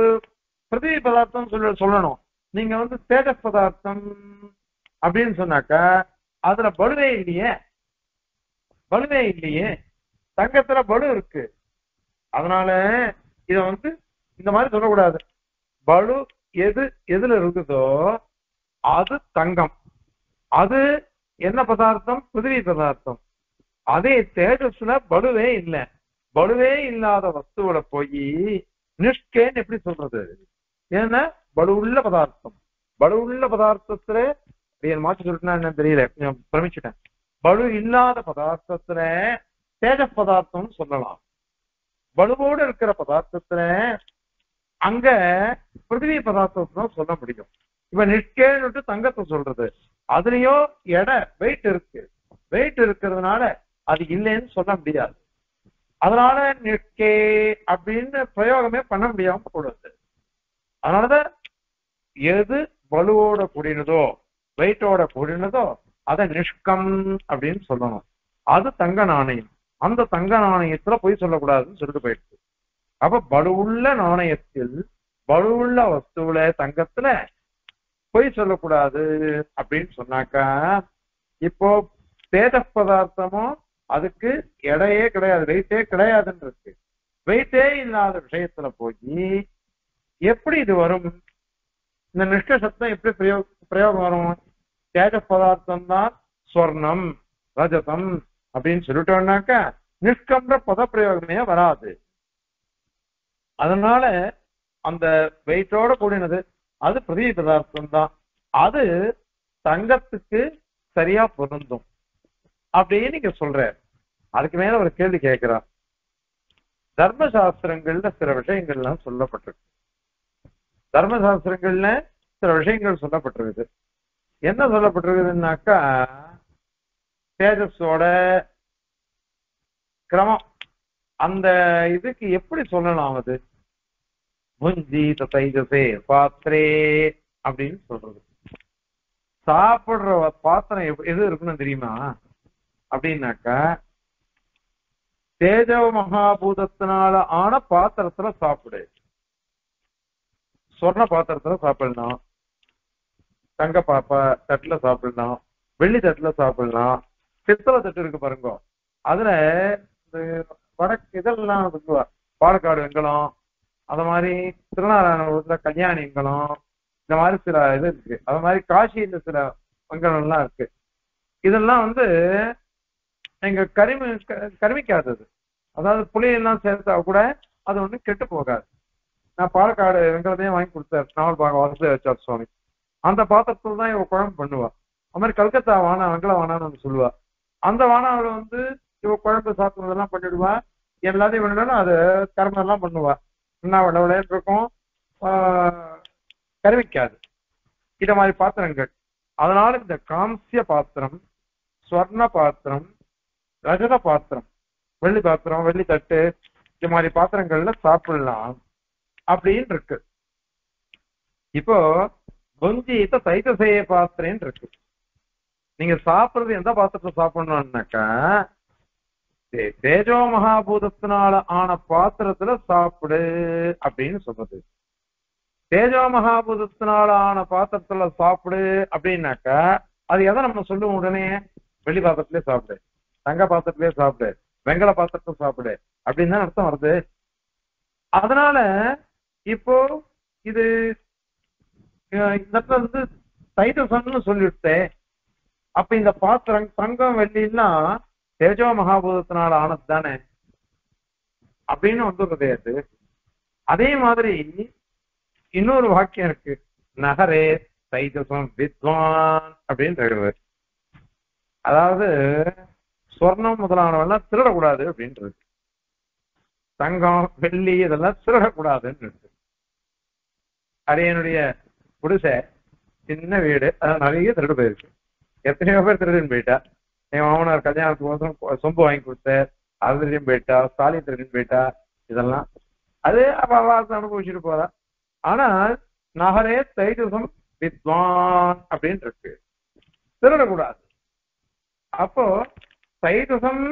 A: பிருத்திவி பதார்த்தம் சொல்லணும். நீங்க தேஜஸ் பதார்த்தம் அப்படின்னு சொன்னாக்கா அதுல பலுவே இல்லையே. பலுவே இல்லையே. தங்கத்துல பலு இருக்கு. அதனால இத இந்த மாதிரி சொல்லக்கூடாது. பலு எதுல இருக்குதோ அது தங்கம். அது என்ன பதார்த்தம்? பிருத்திவி பதார்த்தம். அதே தேஜஸ்ல பலுவே இல்லை. பலுவே இல்லாத வஸ்துவில போய் நிஷ்கேன்னு எப்படி சொல்றது? ஏன்னா பலு உள்ள பதார்த்தம். பலு உள்ள பதார்த்தத்துல மாற்றி சொல்லிட்டுனா என்ன தெரியல, பிரமிச்சுட்டேன். பலு இல்லாத பதார்த்தத்துல தேஜஸ் பதார்த்தம் சொல்லலாம். பலுவோடு இருக்கிற பதார்த்தத்துல அங்க பிருத்திவி பதார்த்தம் சொல்ல முடியும். இப்ப நிஷ்கேன்னு தங்கத்தை சொல்றது, அதுலயோ எடை வெயிட் இருக்கு. வெயிட் இருக்கிறதுனால அது இல்லைன்னு சொல்ல முடியாது. அதனால நிஷ்கே அப்படின்னு பிரயோகமே பண்ண முடியாம போடுது. அதனாலதான் எது பலுவோட கூடினதோ வெயிட்டோட கூடினதோ அதை நிஷ்கம் அப்படின்னு சொல்லணும். அது தங்க நாணயம். அந்த தங்க நாணயத்துல போய் சொல்லக்கூடாதுன்னு சொல்லிட்டு போயிடுச்சு. அப்ப பலுவுள்ள நாணயத்தில் பலுவுள்ள வஸ்துவில தங்கத்துல போய் சொல்லக்கூடாது அப்படின்னு சொன்னாக்கா இப்போ தேஜஸ் பதார்த்தமும் அதுக்கு எடையே கிடையாது, வெயிட்டே கிடையாதுன்னு இருக்கு. வெயிட்டே இல்லாத விஷயத்துல போய் எப்படி இது வரும்? இந்த நிஷ்ட சப்தம் எப்படி பிரயோகம் வரும்? தேஜ பதார்த்தம் தான் ஸ்வர்ணம் ரஜதம் அப்படின்னு சொல்லிட்டோம்னாக்கா நிஷ்கம்ன்ற பத பிரயோகமே வராது. அதனால அந்த வெயிட்டோட கூடினது அது பிரதி பதார்த்தம் தான். அது தங்கத்துக்கு சரியா பொருந்தும் அப்படின்னு நீங்க சொல்ற. அதுக்கு மேல ஒரு கேள்வி கேட்கிறார். தர்மசாஸ்திரங்கள்ல சில விஷயங்கள்லாம் சொல்லப்பட்டிருக்கு. தர்மசாஸ்திரங்கள்ல சில விஷயங்கள் சொல்லப்பட்டிருக்குது. என்ன சொல்லப்பட்டிருக்குதுன்னாக்கா தேஜஸோட கிரமம் அந்த இதுக்கு எப்படி சொல்லலாம்? அது புஞ்சி தைஜசே பாத்திரே அப்படின்னு சொல்றது. சாப்பிடுற பாத்திரம் எது இருக்குன்னு தெரியுமா அப்படின்னாக்கா தேஜ மகாபூதத்தினால ஆன பாத்திரத்துல சாப்பிடு. சொர்ண பாத்திரத்துல சாப்பிடலாம், தங்க தட்டுல சாப்பிடலாம், வெள்ளி தட்டுல சாப்பிடலாம், பித்தளை தட்டு இருக்கு பாருங்க, அதுல வடக்கு இதெல்லாம் பாலக்காடு வெங்கலம், அது மாதிரி திருநாராயணபுரத்துல கல்யாணி வெங்கலம், இந்த மாதிரி சில இது இருக்கு. அது மாதிரி காசியில சில வெங்கலம்லாம் இருக்கு. இதெல்லாம் எங்க கருமிக்காதது. அதாவது புளியெல்லாம் சேர்த்தா கூட அது ஒண்ணு கெட்டு போகாது. நான் பாலக்காடு வெங்கலத்தையும் வாங்கி கொடுத்தாரு நாவல் பாகம் வசதி வச்சார் சுவாமி. அந்த பாத்திரத்துல தான் இவ குழம்பு பண்ணுவா. அது மாதிரி கல்கத்தா வானா வெங்கல வானான்னு சொல்லுவா. அந்த வானாவில் இவ குழம்பு சாப்பிட்றதெல்லாம் பண்ணிடுவா. எல்லாத்தையும் பண்ணிடணும். அது கருமெல்லாம் பண்ணுவா. என்ன விளையாட்டு இருக்கும், கருவிக்காது இத மாதிரி பாத்திரங்கள். அதனால இந்த காம்சிய பாத்திரம், ஸ்வர்ண பாத்திரம், ரஜத பாத்திரம், வெள்ளி பாத்திரம், வெள்ளி தட்டு, இந்த மாதிரி பாத்திரங்கள்ல சாப்பிடலாம் அப்படின்னு இருக்கு. இப்போ புஞ்சித்த தைத்தசேய பாத்திரன்னு இருக்கு. நீங்க சாப்பிடுறது எந்த பாத்திரத்தை சாப்பிடணும்னாக்கா தேஜோ மகாபூதத்தினால ஆன பாத்திரத்துல சாப்பிடு அப்படின்னு சொல்றது. தேஜோ மகாபூதத்தினால ஆன பாத்திரத்துல சாப்பிடு அப்படின்னாக்கா அது எதை நம்ம சொல்லுவோம்? உடனே வெள்ளி பாத்திரத்திலே சாப்பிடு, தங்க பாத்திரத்திலே சாப்பிடு, வெங்கல பாத்திரத்தை சாப்பிடு அப்படின்னு தான் அர்த்தம் வருது. அதனால இப்போ இது இந்த தைத்தசம்னு சொல்லிவிட்டேன். அப்ப இந்த பாத்திரம் தங்கம் வெள்ளிலாம் தேஜோ மகாபூதத்தினால ஆனது தானே அப்படின்னு வந்துடுறது. அது அதே மாதிரி இன்னொரு வாக்கியம் இருக்கு, நகரே தைஜசம் வித்வான் அப்படின்னு. அதாவது சொர்ணம் முதலானவெல்லாம் திருடக்கூடாது அப்படின்றது. தங்கம் வெள்ளி இதெல்லாம் திருடக்கூடாதுன்னு இருக்கு. அரியனுடைய குடிசை சின்ன வீடு, அது நிறைய திருடு போயிருக்கு. எத்தனையோ பேர் திருடுன்னு போயிட்டா. என் மாமனார் கல்யாணத்துக்கு சொம்பு வாங்கி கொடுத்த அது திருடின்னு போயிட்டா, ஸ்டாலின் திருடின்னு போயிட்டா. இதெல்லாம் அது அவ அனுபவிச்சுட்டு போறா. ஆனா நகரே தைஜசம் வித்வான் அப்படின்னு இருக்கு, திருடக்கூடாது. அப்போ தைஜசம்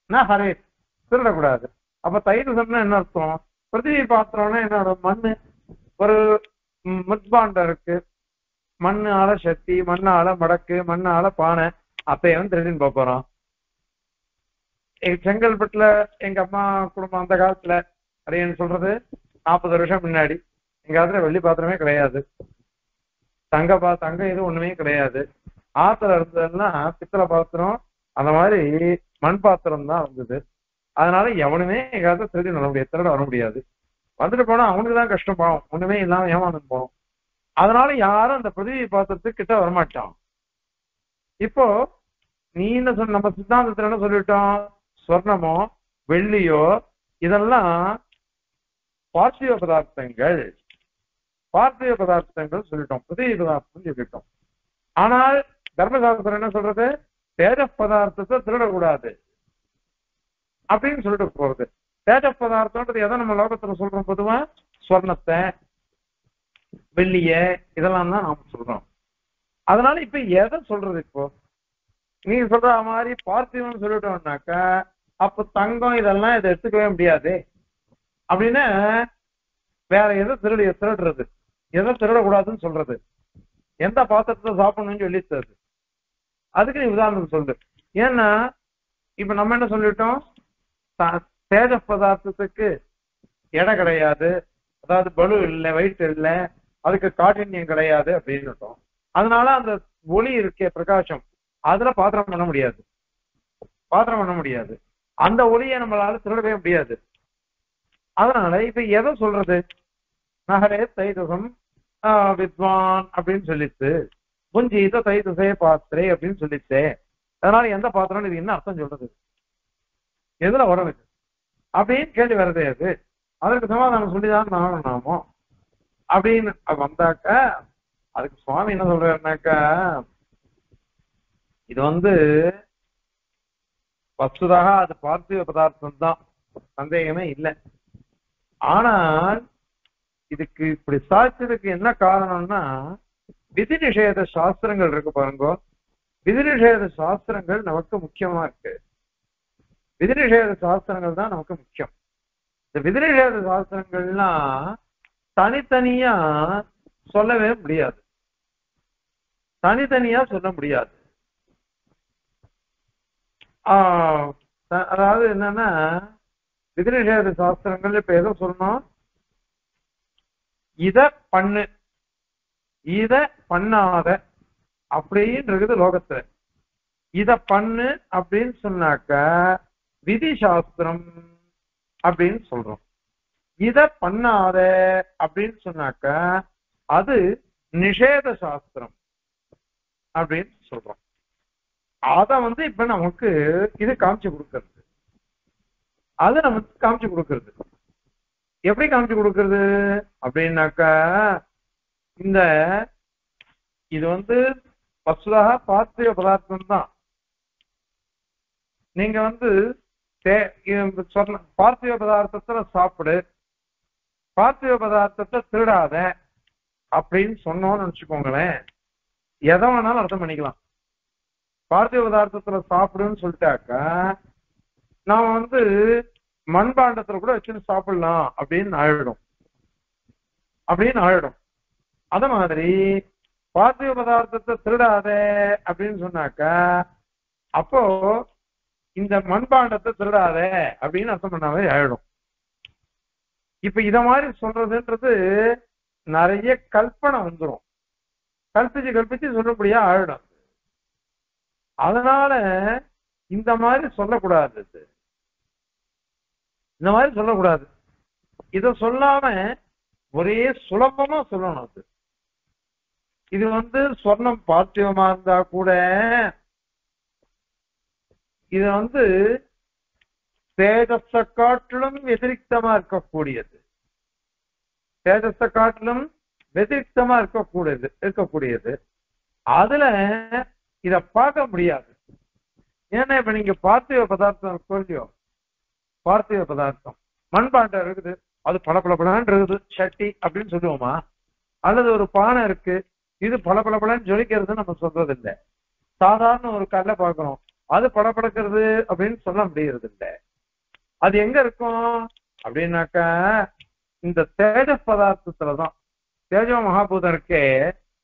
A: நகரே திருடக்கூடாது. அப்ப தைஜசம்னா என்ன அர்த்தம்? பிருத்திவி பாத்திரம்னா என்னோட மண்ணு, ஒரு முத்பாண்டம் இருக்கு, மண்ணால சக்தி, மண்ணால மடக்கு, மண்ணால பானை, அப்பயும் திருடின்னு போறோம். செங்கல்பட்டுல எங்க அம்மா குடும்பம் அந்த காலத்துல அப்படின்னு சொல்றது 40 வருஷம் முன்னாடி எங்க காலத்துல வெள்ளி பாத்திரமே கிடையாது, தங்க இது ஒண்ணுமே கிடையாது. ஆத்துல இருந்ததுன்னா பித்தளை பாத்திரம், அந்த மாதிரி மண் பாத்திரம் தான் இருந்தது. அதனால எவனுமே எங்க காலத்துல திருடி வர முடியாது, திருட வர முடியாது. வந்துட்டு போனா அவனுக்கு தான் கஷ்டம், பாவம், ஒண்ணுமே இல்லாம ஏமாந்து போனோம். அதனால யாரும் அந்த பிருத்திவி பாத்திரத்துக்கு கிட்ட வரமாட்டான். இப்போ நீ என்ன சொன்ன, நம்ம சித்தாந்தத்துல என்ன சொல்லிட்டோம்? சொர்ணமோ வெள்ளியோ இதெல்லாம் பார்த்திவ பதார்த்தங்கள், பார்த்திவ பதார்த்தங்கள் சொல்லிட்டோம், பிருத்திவி பதார்த்தம் சொல்லிட்டோம். ஆனால் தர்மசாஸ்திரம் என்ன சொல்றது? தேஜ பதார்த்தத்தை திருடக்கூடாது அப்படின்னு சொல்லிட்டு போறது. தேஜ பதார்த்தம்ன்றது எதை நம்ம லோகத்துல சொல்றோம்? பொதுவா ஸ்வர்ணத்தை, வெள்ளிய, இதெல்லாம் தான் நாம சொல்றோம். அதனால இப்ப எதை சொல்றது? இப்போ நீங்க சொல்ற மாதிரி பார்த்திவம் சொல்லிட்டோம்னாக்கா அப்ப தங்கம் இதெல்லாம் இதை எடுத்துக்கவே முடியாது. அப்படின்னா வேற எதை திருடுறது, எதை திருடக்கூடாதுன்னு சொல்றது, எந்த பாத்திரத்தை சாப்பிடணும்னு சொல்லி தருது. அதுக்கு நீ உதாரணம் சொல்லு. ஏன்னா இப்ப நம்ம என்ன சொல்லிட்டோம்? தேஜ பதார்த்தத்துக்கு எடை கிடையாது, அதாவது பலு இல்லை, வெயிட் இல்லை, அதுக்கு காഠின்யம் கிடையாது அப்படின்னுட்டோம். அதனால அந்த ஒளி இருக்கே பிரகாசம், அதுல பாத்திரம் பண்ண முடியாது, பாத்திரம் பண்ண முடியாது. அந்த ஒளியை நம்மளால திருடவே முடியாது. அதனால இப்ப எதை சொல்றது? நகரே தைதசம் வித்வான் அப்படின்னு சொல்லிச்சு, புஞ்சீத தைதசே பாத்திரே அப்படின்னு சொல்லிச்சு. அதனால எந்த பாத்திரம், இது என்ன அர்த்தம் சொல்றது, எதுல வரது அப்படின்னு கேள்வி வருதே. அது அதற்கு சமாதானம் சொல்லிதான் நாமோ அப்படின்னு வந்தாக்க, அதுக்கு சுவாமி என்ன சொல்றாருனாக்கா, இது வஸ்துதாக அது பார்த்திவ பதார்த்தம் தான், சந்தேகமே இல்லை. ஆனால் இதுக்கு இப்படி சாட்சியதுக்கு என்ன காரணம்னா, விதி நிஷேத சாஸ்திரங்கள் இருக்கு பாருங்க. விதி நிஷேத சாஸ்திரங்கள் நமக்கு முக்கியமா இருக்கு. விதி நிஷேத சாஸ்திரங்கள் தான் நமக்கு முக்கியம். இந்த விதி நிஷேத சாஸ்திரங்கள்லாம் தனித்தனியா சொல்லவே முடியாது, தனித்தனியா சொல்ல முடியாது. அதாவது என்னன்னா, விதி நிஷேத சாஸ்திரங்கள் இப்ப எதை சொல்லணும், இத பண்ணு இத பண்ணாத அப்படின்னு இருக்குது லோகத்துல. இத பண்ணு அப்படின்னு சொன்னாக்க விதி சாஸ்திரம் அப்படின்னு சொல்றோம். இத பண்ணாத அப்படின்னு சொன்னாக்க அது நிஷேத சாஸ்திரம் அப்படின்னு சொல்றோம். அத இப்ப நமக்கு இது காமிச்சு கொடுக்கறது, அது நமக்கு காமிச்சு கொடுக்கறது. எப்படி காமிச்சு கொடுக்கறது அப்படின்னாக்கா, இந்த இது வஸ்துதாக பார்த்திவ பதார்த்தம் தான். நீங்க பார்த்திவ பதார்த்தத்துல சாப்பிடு, பார்த்திவ பதார்த்தத்தை திருடாத அப்படின்னு சொன்னோம்னு நினைச்சுக்கோங்களேன், எதை வேணாலும் அர்த்தம் பண்ணிக்கலாம். பார்த்திவ பதார்த்தத்துல சாப்பிடுன்னு சொல்லிட்டாக்கா, நான் மண்பாண்டத்துல கூட வச்சுன்னு சாப்பிடலாம் அப்படின்னு ஆயிடும். அத மாதிரி பார்த்திவ பதார்த்தத்தை திருடாத அப்படின்னு சொன்னாக்கா, அப்போ இந்த மண்பாண்டத்தை திருடாத அப்படின்னு அர்த்தம் பண்ணாவே ஆயிடும். இப்ப இத மாதிரி சொல்றதுன்றது நிறைய கல்பனை வந்துடும், கல்பிச்சு சொல்லக்கூடியா ஆயிடும். அதனால இந்த மாதிரி சொல்லக்கூடாது, இந்த மாதிரி சொல்லக்கூடாது. இத சொல்லாம ஒரே சுலபமா சொல்லணும். அது இது சொர்ணம் பார்த்திவமா இருந்தா கூட இது தேஜஸ காட்டிலும் வெதிரிக்தமா இருக்கக்கூடியது, தேஜஸ காட்டிலும் வெதிரிக்தமா இருக்கக்கூடியது. அதுல இத பார்க்க முடியாது. ஏன்னா இப்ப நீங்க பார்த்திவ பதார்த்தம் சொல்லியோ, பார்த்திவ பதார்த்தம் மண்பாண்டம் இருக்குது, அது பளபளபளன்னு இருக்குது, சட்டி அப்படின்னு சொல்லுவோமா? அல்லது ஒரு பானை இருக்கு, இது பளபளபளன்னு ஜொலிக்கிறது நம்ம சொல்றது இல்லை. சாதாரண ஒரு கல்லை பார்க்கிறோம், அது படப்படக்கிறது அப்படின்னு சொல்ல முடியறது இல்லை. அது எங்க இருக்கும் அப்படின்னாக்கா, இந்த தேஜ பதார்த்தத்துலதான், தேஜோ மகாபூதம் இருக்கே,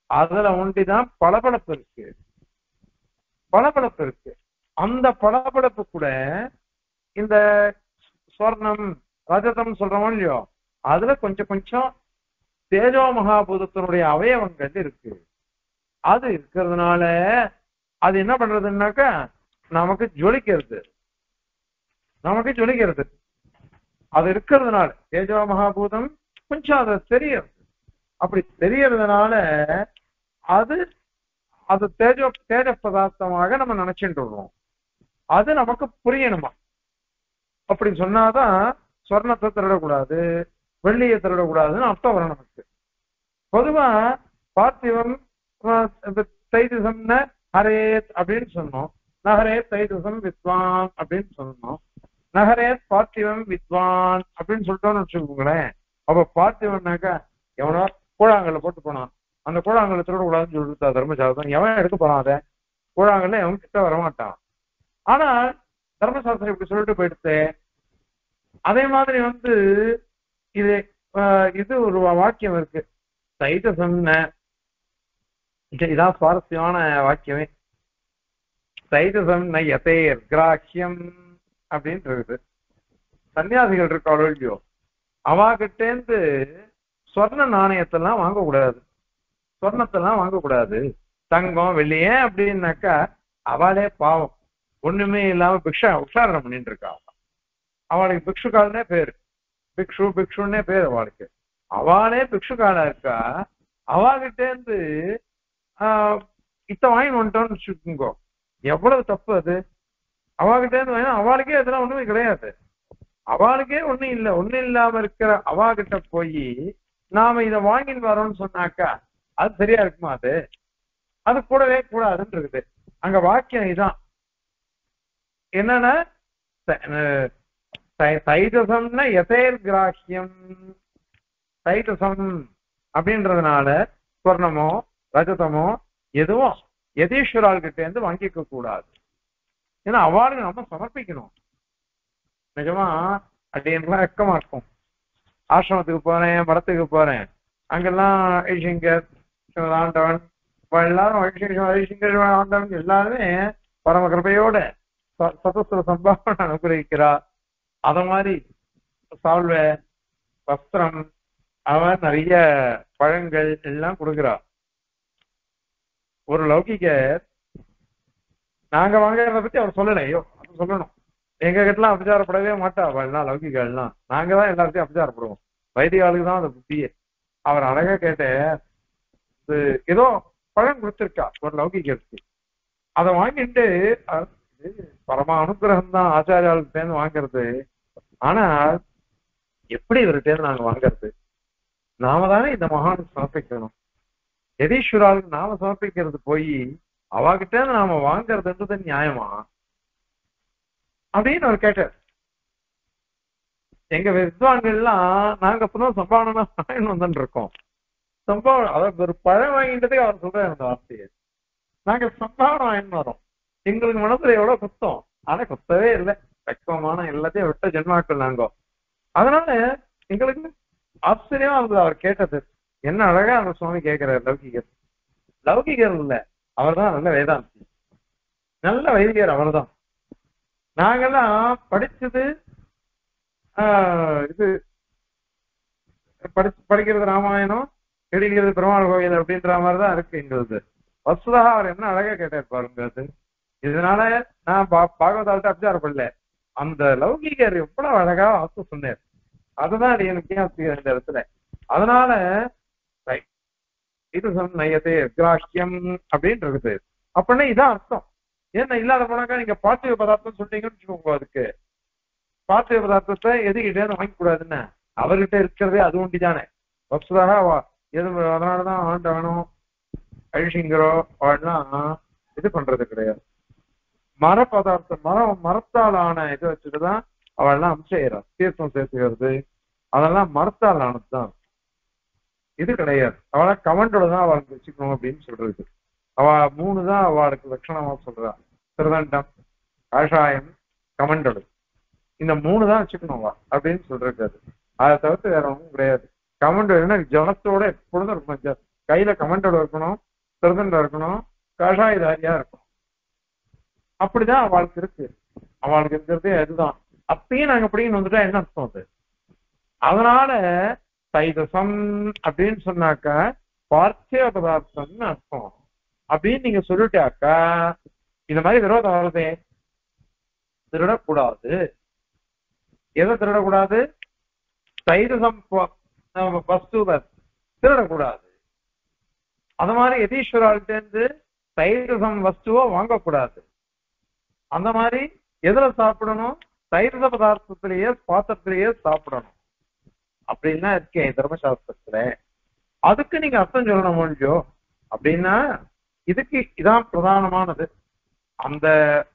A: அதுல ஒண்டிதான் பளபளப்பு இருக்கு. அந்த பளபளப்பு கூட இந்த ஸ்வர்ணம் ரஜதம் சொல்றோம் இல்லையோ, அதுல கொஞ்சம் கொஞ்சம் தேஜோ மகாபூதத்தினுடைய அவயவங்கள் இருக்கு. அது இருக்கிறதுனால அது என்ன பண்றதுன்னாக்கா, நமக்கு ஜொலிக்கிறது. அது இருக்கிறதுனால தேஜோ மகாபூதம் கொஞ்சம் அதை தெரியும். அப்படி தெரியறதுனால அது அது தேஜ பதார்த்தமாக நம்ம நினைச்சுட்டு இருக்கோம். அது நமக்கு புரியணுமா? அப்படி சொன்னாதான் சொர்ணத்தை திருடக்கூடாது, வெள்ளியை திருடக்கூடாதுன்னு அர்த்தம் வரும் நமக்கு. பொதுவா பார்த்திவம் தைதிசம்னு ஹரேத் அப்படின்னு சொன்னோம், நகரேத் தைதிசம் வித்வான் அப்படின்னு சொன்னோம். நகரேத் பார்த்திவம் வித்வான் அப்படின்னு சொல்லிட்டோம்னு வச்சுக்கோங்களேன். அப்ப பார்த்திவம்னாக்கா எவனோ கூழாங்கல்ல போட்டு போனான், அந்த கூழாங்கல்ல திருடக்கூடாதுன்னு சொல்லிட்டு தர்மசாஸ்திரம். எவன் எடுக்க போனான் அதை? கூழாங்கல்ல எவன் கிட்ட வரமாட்டான். ஆனா தர்மசாஸ்திரம் இப்படி சொல்லிட்டு போயிடுத்து. அதே மாதிரி இது இது ஒரு வாக்கியம் இருக்கு, தைதசம். இதான் சுவாரஸ்யமான வாக்கியமே. தைதசம் யதேர் கிராஹ்யம் அப்படின்னு இருக்குது. சன்னியாசிகள் இருக்காளோ இல்லையோ, அவாகிட்டேந்து சொர்ண நாணயத்தெல்லாம் வாங்கக்கூடாது, சொர்ணத்தெல்லாம் வாங்கக்கூடாது தங்கம் வெள்ளி. ஏன் அப்படின்னாக்கா அவளே பாவம் ஒண்ணுமே இல்லாம உஷாரணம் பண்ணிட்டு இருக்கா. அவளுக்கு பிக்ஷுக்காலனே பேரு, பிக்ஷுன்னே பேரு அவளுக்கு. அவளே பிக்ஷுக்காலா இருக்கா. அவகிட்ட இருந்து இத்த வாங்கி வந்துட்டோம்னு வச்சுக்கோங்க, எவ்வளவு தப்பு அது. அவகிட்ட இருந்து வாங்கினா அவளுக்கே அதெல்லாம் ஒண்ணுமே கிடையாது. அவளுக்கே ஒண்ணும் இல்லை. ஒண்ணும் இல்லாம இருக்கிற அவாகிட்ட போய் நாம இதை வாங்கின்னு வரோம்னு சொன்னாக்கா அது சரியா இருக்குமா? அது கூடவே கூடாதுன்னு இருக்குது. அங்க வாக்கியம் இதான் என்னன்னா, தைதசம்னா எதேர் கிராஹ்யம். தைதசம் அப்படின்றதுனால ஸ்வர்ணமோ ரஜதமோ எதுவும் யதீஸ்வரால் கிட்ட இருந்து வாங்கிக்க கூடாது. ஏன்னா அவளுக்கு நம்ம சமர்ப்பிக்கணும். நிஜமா அப்படின்லாம் வெக்கமா இருக்கும். ஆசிரமத்துக்கு போறேன், மடத்துக்கு போறேன், அங்கெல்லாம் ஐசிங்கர் ஆண்டவன் எல்லாரும் ஐசிங்கர் ஆண்டவன் எல்லாருமே பரம கிருபையோட சதஸ்வர சம்பாவனை அனுகிரகிக்கிறா. அத மாதிரி சால்வ வஸ்திரம் அவன் நிறைய பழங்கள் எல்லாம் கொடுக்குறா. ஒரு லௌகிக நாங்க வாங்கறத பத்தி அவர் சொல்லலையோ, அது சொல்லணும். எங்க கிட்டலாம் அபிச்சாரப்படவே மாட்டா அவள்லாம். லௌகிகள்லாம் நாங்க தான் எல்லாத்தையும் அபிச்சாரப்படுவோம். வைதிகாலுக்கு தான் அந்த புத்தியே. அவர் அழகா கேட்ட ஏதோ பழம் கொடுத்திருக்கா ஒரு லௌகிகருக்கு. அதை வாங்கிட்டு பரம அனுகிரகம் தான் ஆச்சாரியாளுக்கு சேர்ந்து வாங்கிறது. ஆனா எப்படி இவர்கிட்ட நாங்க வாங்கறது? நாம தானே இந்த மகானுக்கு சமர்ப்பிக்கணும். யதீஸ்வராளுக்கு நாம சமர்ப்பிக்கிறது போய் அவகிட்ட நாம வாங்கறதுன்றது நியாயமா அப்படின்னு அவர் கேட்டார். எங்க வித்வான்கள்லாம் நாங்க அப்பதான் சம்பாவனை வந்துட்டு இருக்கோம். சம்பாவனை அதாவது ஒரு பழம் வாங்கிட்டதுக்கு அவர் சொல்றாரு அந்த வார்த்தையை. நாங்க சம்பாவனை வாங்கிட்டு வரோம். எங்களுக்கு மனசுல எவ்வளவு குத்தம். ஆனா குத்தவே இல்லை. வெக்கமான எல்லாத்தையும் விட்ட ஜென்மாக்கள் நாங்க. அதனால எங்களுக்கு ஆச்சரியமா இருந்தது அவர் கேட்டது. என்ன அழகா அந்த சுவாமி கேட்கிறார். லௌகிகர் லௌகிகர் இல்ல, அவர் தான் நல்ல வேதாந்தி, நல்ல வைதிகர் அவர் தான். நாங்கெல்லாம் படிச்சது இது படிக்கிறது ராமாயணம், எழுதிக்கிறது பெருமாள் கோயில் அப்படின்ற மாதிரிதான் இருக்கு எங்களுக்கு. வசுதா அவர் என்ன அழகா கேட்டார் பாருங்க. இதனால நான் பாகவதால்ட்ட அபிச்சாரப்படல, அந்த லௌகிகர் எவ்வளவு அழகா வார்த்தை சொன்னார். அதுதான் எனக்கு இந்த இடத்துல. அதனால இது நயத்தே கிராஹ்யம் அப்படின்னு இருக்குது. அப்படின்னா இதான் அர்த்தம். ஏன்னா இல்லாத போனாக்கா நீங்க பார்த்திவ பதார்த்தம் சொல்றீங்கன்னு வச்சுக்கோங்க. அதுக்கு பார்த்திவ பதார்த்தத்தை எதுக்கிட்டே வாங்க கூடாதுன்னு அவர்கிட்ட இருக்கிறதே அது ஒண்டிதானே வசுதாக எது. அதனாலதான் ஆண்டவனும் அழிசிங்கரோ அவெல்லாம் இது பண்றது கிடையாது. மர பதார்த்தம் மரத்தால் ஆன இதை வச்சுட்டுதான் அவெல்லாம் அம்சம் தீர்த்தம் சேர்த்துக்கிறது அதெல்லாம் மரத்தால் ஆனதுதான். இது கிடையாது. அவளை கமண்டோட தான் அவளுக்கு வச்சுக்கணும் அப்படின்னு சொல்றது. அவ 3 தான் அவளுக்கு லட்சணமா சொல்றா. திருதண்டம், காஷாயம், கமண்டடு. இந்த 3 தான் வச்சுக்கணும் அவ அப்படின்னு சொல்றது. அதை தவிர்த்து வேற ஒன்றும் கிடையாது. கமண்டடுன்னா ஜலத்தோட எப்பொழுதும் இருக்கணும். கையில கமண்டோட இருக்கணும், திருதண்டம் இருக்கணும், காஷாயதாரியா இருக்கணும். அப்படிதான் அவளுக்கு இருக்கு. அவளுக்கு இருக்கிறதே அதுதான். அப்பயும் நாங்க அப்படின்னு வந்துட்டா என்ன அர்த்தம் அது? அதனால தைதசம் அப்படின்னு சொன்னாக்கா பார்த்திவ பதார்த்தம்னு அர்த்தம். அப்படின்னு நீங்க சொல்லிட்டாக்கா இந்த மாதிரி விரோதம் வருதே. திருடக்கூடாது. எதை திருடக்கூடாது? தைதசம் வஸ்துவ திருடக்கூடாது. அந்த மாதிரி யதீஸ்வரால்கிட்ட இருந்து தைதசம் வஸ்துவோ வாங்கக்கூடாது. அந்த மாதிரி எதுல சாப்பிடணும்? தைரச பதார்த்தத்திலேயே பாத்திரத்திலேயே சாப்பிடணும் அப்படின்னா இருக்கேன் தர்மசாஸ்திரத்துல. அதுக்கு நீங்க அர்த்தம் சொல்லணும் முடிஞ்சோ அப்படின்னா இதுக்கு இதான் பிரதானமானது. அந்த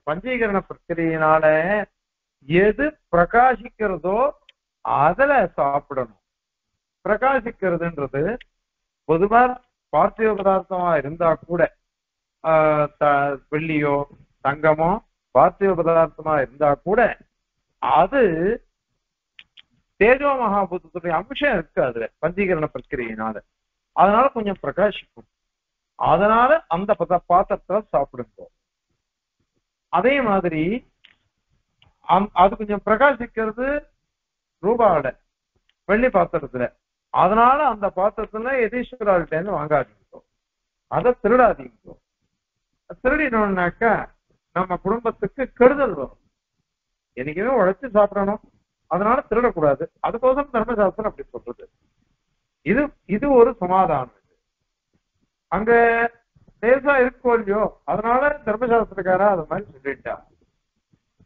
A: பஞ்சீகரண பிரக்கிரியினால எது பிரகாசிக்கிறதோ அதுல சாப்பிடணும். பிரகாசிக்கிறதுன்றது பொதுவா பார்த்திவ பதார்த்தமா இருந்தா கூட வெள்ளியோ தங்கமோ பார்த்திவ பதார்த்தமா இருந்தா கூட அது தேஜோ மகாபூதத்துடைய அம்சம் இருக்கு அதுல பஞ்சீகரண பிரக்கிரியினால. அதனால கொஞ்சம் பிரகாசிக்கும். அதனால அந்த பாத்திரத்துல சாப்பிடுங்க. அதே மாதிரி அது கொஞ்சம் பிரகாசிக்கிறது ரூபாவோட வெள்ளி பாத்திரத்துல. அதனால அந்த பாத்திரத்துல யதீஸ்வராள்கிட்ட இருந்து வாங்காதீங்க, அதை திருடாதீங்க. திருடினோம்னாக்கா நம்ம குடும்பத்துக்கு கெடுதல் வரும். என்னைக்குமே உழைச்சு சாப்பிடணும், அதனால திருடக்கூடாது. அதுக்கோசரம் தர்மசாஸ்திரம் அப்படி சொல்றது. இது இது ஒரு சமாதானம். அங்க லேசா இருக்கோ இல்லையோ, அதனால தர்மசாஸ்திரக்காரா அது மாதிரி சொல்லிட்டா.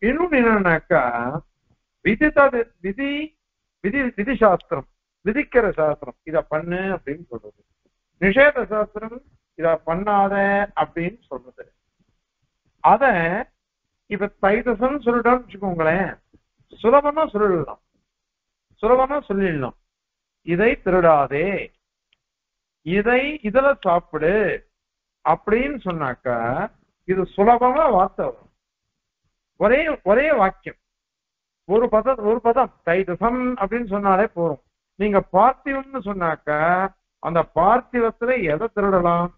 A: இன்னொன்னு என்னன்னாக்கா விதித விதி விதி விதி சாஸ்திரம், விதிக்கிற சாஸ்திரம் இத பண்ணு அப்படின்னு சொல்றது. நிஷேத சாஸ்திரம் இத பண்ணாத அப்படின்னு சொல்றது. அத இப்ப தைதசம் சொல்லிட்டோம்னு வச்சுக்கோங்களேன், சுலபமா சொல்லிடலாம். சுலபமா சொல்லிடலாம், இதை திருடாதே, இதை இதுல சாப்பிடு அப்படின்னு சொன்னாக்கா இது சுலபமா வார்த்தை வரும். ஒரே ஒரே வாக்கியம், ஒரு பதம் தைதசம் அப்படின்னு சொன்னாலே போறோம். நீங்க பார்த்திவம்னு சொன்னாக்கா அந்த பார்த்திவத்துல எதை திருடலாம்,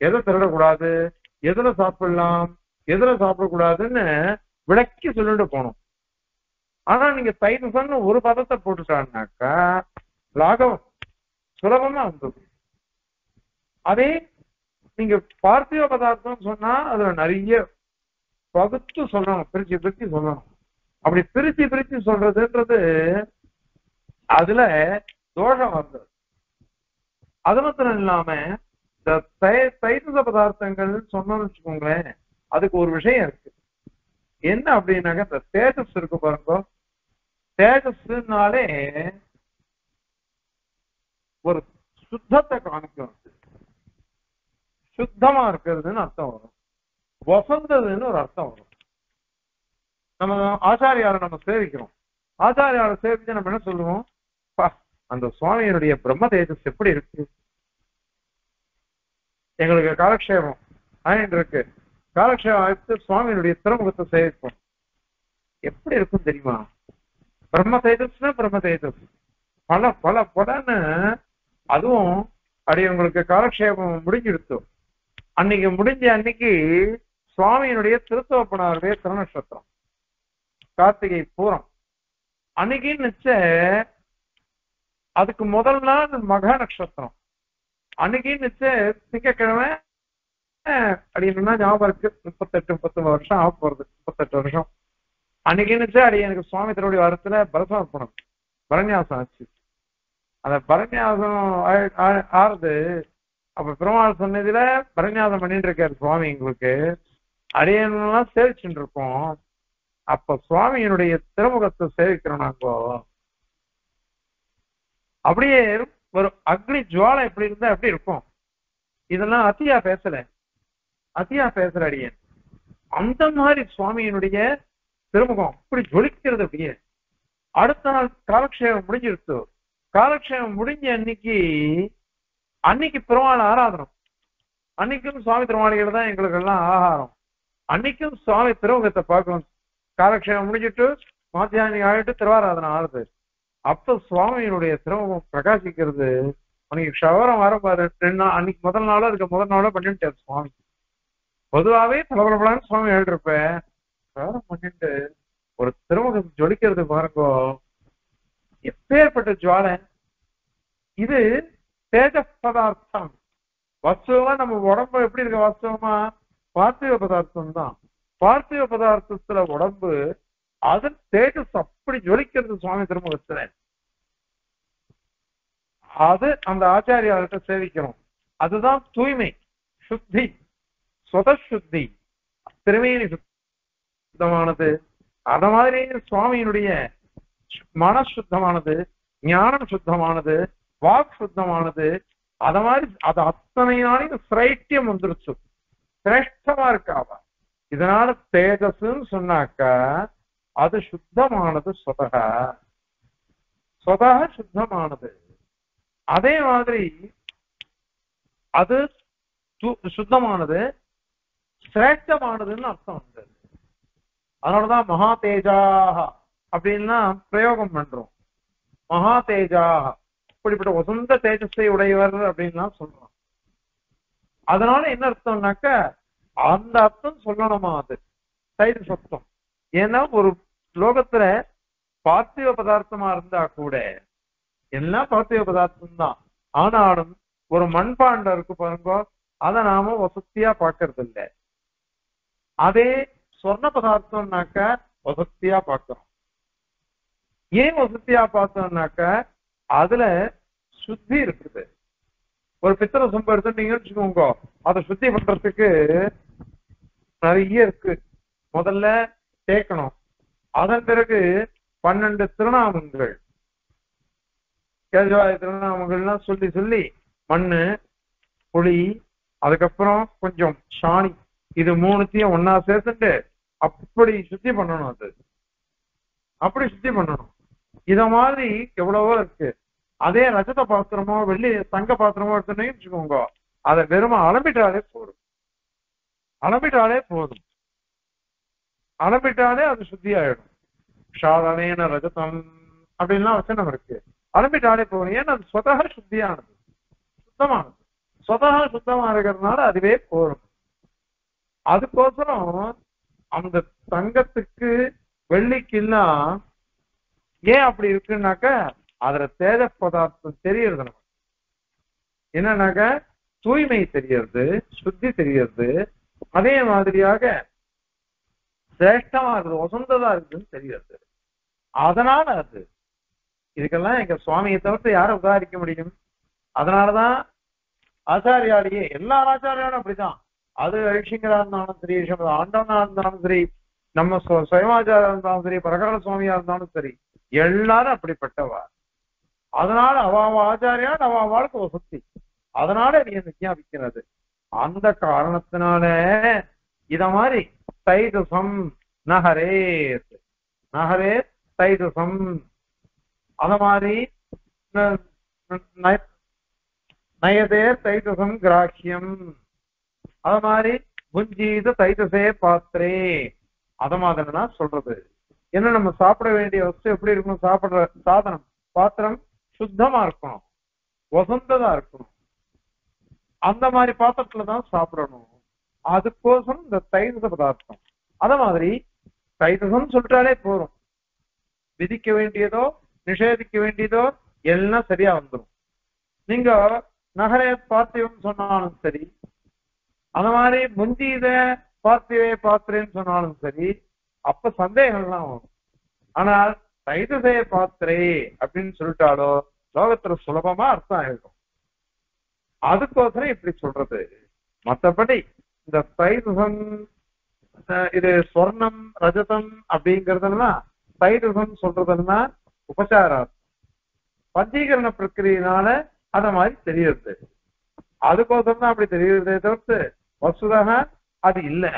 A: எதை திருடக்கூடாது, எதுல சாப்பிடலாம், எதுல சாப்பிடக்கூடாதுன்னு விளக்கி சொல்லிட்டு போனோம். ஆனா நீங்க தைதசம்னு ஒரு பதத்தை போட்டுட்டான்னாக்கா லாகவம் சுலபமா வந்தது. அதே நீங்க பார்த்திவ பதார்த்தம் சொன்னா அதுல நிறைய பகுத்து சொல்லணும், பிரிச்சு பிரிச்சு சொல்லணும். அப்படி பிரிச்சு பிரிச்சு சொல்றதுன்றது அதுல தோஷம் வந்தது. அது மாத்திரம் இல்லாம இந்த தைதச பதார்த்தங்கள் சொன்னோம்னு வச்சுக்கோங்களேன், அதுக்கு ஒரு விஷயம் இருக்கு. என்ன அப்படின்னாக்க இந்த தேஜஸ் இருக்கு பாருங்க, தேஜஸ்னாலே ஒரு சுத்தத்தை காமிக்கும். சுத்தமா இருக்கிறதுன்னு அர்த்தம் வரும், வசந்ததுன்னு ஒரு அர்த்தம் வரும். நம்ம ஆச்சாரியாரை நம்ம சேவிக்கிறோம், ஆச்சாரியாரை சேவிச்சு நம்ம என்ன சொல்லுவோம், அந்த சுவாமியினுடைய பிரம்ம தேஜஸ் எப்படி இருக்கு, எங்களுக்கு காலக்ஷேபம் ஆயிட்டு இருக்கு, காலக்ஷேபம் ஆயிடுத்து சுவாமியினுடைய திருமுகத்தை சேவிப்போம், எப்படி இருக்கும் தெரியுமா? பிரம்ம தேஜஸ்னா பிரம்ம தேஜஸ் பல பல பலன்னு. அதுவும் அப்படி உங்களுக்கு காலக்ஷேபம் முடிஞ்சிருத்தோம். அன்னைக்கு முடிஞ்ச அன்னைக்கு சுவாமியினுடைய திருத்தோப்பனாருடைய திருநட்சத்திரம் கார்த்திகை பூரம் அன்னைக்குன்னு வச்ச, அதுக்கு முதல் நாள் மக நட்சத்திரம் அன்னைக்குன்னு வச்ச திங்கக்கிழமை அப்படின்னா ஞாபகம் இருக்கு. 38-39 வருஷம் ஆக போறது, 38 வருஷம். அன்னைக்குன்னு வச்சா அடி எனக்கு சுவாமி திருவடி வாரத்துல பரசமர்ப்பணம் பரநியாசம் ஆச்சு. அந்த பரநியாசம் ஆறுது. அப்ப பெருமாள் சொன்னதுல பரநியாசம் பண்ணிட்டு இருக்காரு சுவாமி எங்களுக்கு, அடியெல்லாம் சேவிச்சுட்டு இருக்கோம். அப்ப சுவாமியினுடைய திருமுகத்தை சேவிக்கிறோம் நாங்கோ. அப்படியே ஒரு அக்னி ஜுவாலை எப்படி இருந்தா எப்படி இருக்கும். இதெல்லாம் அத்தியா பேசல அடியேன். அந்த மாதிரி சுவாமியினுடைய திருமுகம் அப்படி ஜொலிக்கிறது. அப்படியே அடுத்த நாள் காலக்ஷேபம் முடிஞ்சிருச்சு. காலக்ஷேபம் முடிஞ்ச அன்னைக்கு பெருமாள் ஆராதனம். அன்னைக்கும் சுவாமி திருமாளிகள் தான் எங்களுக்கு எல்லாம் ஆகாரம். அன்னைக்கும் சுவாமி திருமுகத்தை பார்க்கணும். காலக்ஷேபம் முடிஞ்சிட்டு மாத்தியானி ஆகிட்டு திருவாராதனம் ஆறுது. அப்ப சுவாமியினுடைய திருமுகம் பிரகாசிக்கிறது. அன்னைக்கு ஷவரம் வர பாரு 2 நாள், அன்னைக்கு முதல் நாளோ அதுக்கு முதல் நாளோ பண்ணிட்டாரு சுவாமி. பொதுவாவே பலபலப்பலான்னு சுவாமி எழுதிருப்பேன். ஷவரம் பண்ணிட்டு ஒரு திருமுகம் ஜொலிக்கிறது பாருங்கோ, எப்பேற்பட்ட ஜுவாலை இது. தேஜ பதார்த்தம் வஸ்துவமா நம்ம உடம்பு எப்படி இருக்க, வாஸ்தவமா பார்த்திவ பதார்த்தம் தான். பார்த்திவ பதார்த்தத்துல உடம்பு அது தேஜஸ் அப்படி ஜொலிக்கிறது சுவாமி திருமுகத்துல. அது அந்த ஆச்சாரியார்கிட்ட சேவிக்கணும். அதுதான் தூய்மை, சுத்தி, சுதி, திருமேனி சுத்தமானது. அத மாதிரி சுவாமியினுடைய மன சுத்தமானது, ஞானம் சுத்தமானது, வாக் சுத்தமானது. அத மாதிரி அது அத்தனையானையும் சிரைட்டியம் வந்துருச்சு, சிரேஷ்டமா இருக்காவா. இதனால தேஜஸ்ன்னு சொன்னாக்கா அது சுத்தமானது, சொதக சுத்தமானது. அதே மாதிரி அது சுத்தமானது, சிரேஷ்டமானதுன்னு அர்த்தம் வந்தது. அதனாலதான் மகா தேஜாக அப்படின்னா பிரயோகம் பண்றோம். மகா தேஜாக இப்படிப்பட்ட வசந்த தேஜஸை உடையவர் அப்படின்லாம் சொல்றோம். அதனால என்ன அர்த்தம்னாக்க அந்த அர்த்தம் சொல்லணுமா அது தைத சத்தம். ஏன்னா ஒரு லோகத்துல பார்த்திவ பதார்த்தமா இருந்தா கூட எல்லாம் பார்த்திவ பதார்த்தம் தான். ஆனாலும் ஒரு மண்பாண்டம் இருக்கு பாருங்க, அதை நாம வசதியா பாக்குறது இல்லை. அதே சொர்ண பதார்த்தம்னாக்க வசத்தியா பார்க்கிறோம். ஏன் வசத்தியா பார்த்தோம்னாக்க அதுல சுத்தி இருக்குது. ஒரு பித்தளை சொம்பு எடுத்துட்டீங்கன்னு வச்சுக்கோங்க, அதை சுத்தி பண்றதுக்கு நிறைய இருக்கு. முதல்ல தேய்க்கணும், அதன் பிறகு 12 திருநாமங்கள் கேஜவாய திருநாமங்கள்லாம் சொல்லி சொல்லி மண்ணு புளி அதுக்கப்புறம் கொஞ்சம் சாணி இது மூணுத்தையும் ஒன்னா சேர்த்துட்டு அப்படி சுத்தி பண்ணணும். அது அப்படி சுத்தி பண்ணணும். இத மாதிரி எவ்வளவோ இருக்கு. அதே ரஜத பாத்திரமோ வெள்ளி தங்க பாத்திரமோ எடுத்துனீங்கன்னு வச்சுக்கோங்க, அதை வெறும் அளம்பிட்டாலே போதும். அளம்பிட்டாலே போதும். அளம்பிட்டாலே அது சுத்தி ஆயிடும். சாதனேன ரஜதம் அப்படின்லாம் வச்சனம் இருக்கு. அளம்பிட்டாலே போதும். ஏன்னா அது சொதக சுத்தியானது, சுத்தமானது. சொதக சுத்தமா இருக்கிறதுனால அதுவே போதும். அதுக்கோசரம் அந்த தங்கத்துக்கு வெள்ளிக்கெல்லாம் ஏன் அப்படி இருக்குன்னாக்க அதுல தேஜ பதார்த்தம் தெரியறது. நமக்கு என்னன்னாக்க தூய்மை தெரியறது, சுத்தி தெரியறது, அதே மாதிரியாக சிரேஷ்டமா இருக்குது, வசந்ததா இருக்குன்னு தெரியாது. அதனால அது இதுக்கெல்லாம் எங்க சுவாமியை தவிர்த்து யாரும் உதாரிக்க முடியும்? அதனாலதான் ஆச்சாரியாலேயே எல்லா ஆச்சாரியாலும் அப்படிதான். அது ரிஷிங்கரா இருந்தாலும் சரி, ஆண்டவனா இருந்தாலும் சரி, நம்ம சுயமாச்சாரா இருந்தாலும் சரி, பரகால சுவாமியா இருந்தாலும் சரி, எல்லாரும் அப்படிப்பட்டவா. அதனால அவ ஆச்சாரியால் அவளுக்கு வசதி. அதனால நீ விஞ்ஞாபிக்கிறது. அந்த காரணத்தினால இத மாதிரி தைதுசம் நகரே நகரே தைதுசம் அத மாதிரி நயதே தைதுசம் கிராஹ்யம் அத மாதிரி புஞ்சீத தைதுசே பாத்திரே அத மாதிரினா சொல்றது. என்ன நம்ம சாப்பிட வேண்டிய வஸ்து எப்படி இருக்கணும்? சாப்பிடுற சாதனம் பாத்திரம் சுத்தமா இருக்கணும், வசந்ததா இருக்கணும். அந்த மாதிரி பாத்திரத்துலதான் சாப்பிடணும். அதுக்கோசரம் இந்த தைதுச பதார்த்தம். அத மாதிரி தைதுசம் சொல்லிட்டாலே போறோம். விதிக்க வேண்டியதோ நிஷேதிக்க வேண்டியதோ எல்லாம் சரியா வந்துடும். நீங்க நகரே பார்த்திவம் சொன்னாலும் சரி, அந்த மாதிரி முந்தீத பார்த்திவே பாத்திரேன்னு சொன்னாலும் சரி, அப்ப சந்தேகம்லாம் வரும். ஆனால் தைதுசே பாத்திரே அப்படின்னு சொல்லிட்டாலோ லோகத்துல சுலபமா அர்த்தம் ஆயிடும். அதுக்கோசரம் இப்படி சொல்றது. மற்றபடி இந்த தைதுசம் இது சொர்ணம் ரஜதம் அப்படிங்கறதெல்லாம் தைதுசம் சொல்றதுன்னா உபசாரார்த்தம், பஞ்சீகரண பிரக்கிரியினால அத மாதிரி தெரியுது. அதுக்கோசரம் தான் அப்படி தெரியுறதே தவிர்த்து வசுதாக அது இல்லை.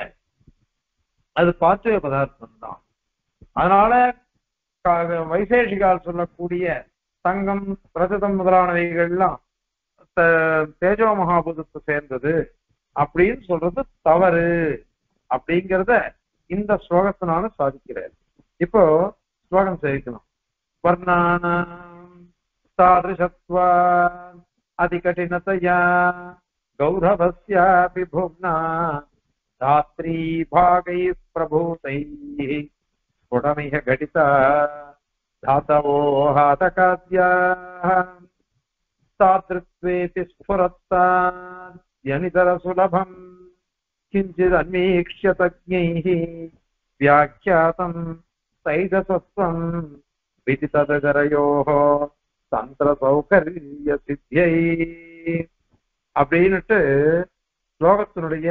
A: அது பார்த்திவ பதார்த்தம் தான். அதனால வைசேஷிகால் சொல்லக்கூடிய தங்கம் ரஜதம் முதலானவைகள்லாம் தேஜோ மகாபூதத்தை சேர்ந்தது அப்படின்னு சொல்றது தவறு அப்படிங்கிறத இந்த ஸ்லோகத்தினால சாதிக்கிறார். இப்போ ஸ்லோகம் சேவிக்கணும். வர்ணானாம் சாதிருஷத்வா அதிகடினதயா கௌரவஸ்யாபி புவ்னா தாத்ரீ பாகைः பிரபூதைः ஸ்புடமிஹ கடிதா தாதவோ ஹாதகாத்யாः தாத்ருத்வேதி ஸ்ஃபுரத்தாத்யனிதர சுலபம் கிஞ்சித் அன்வீக்ஷ்ய தஜ்ஞைः வியாக்கியாதம் தைதசத்வம் விதிததகரயோः தந்திர சௌகரிய சித்தியை அப்படின்னுட்டு ஸ்லோகத்தினுடைய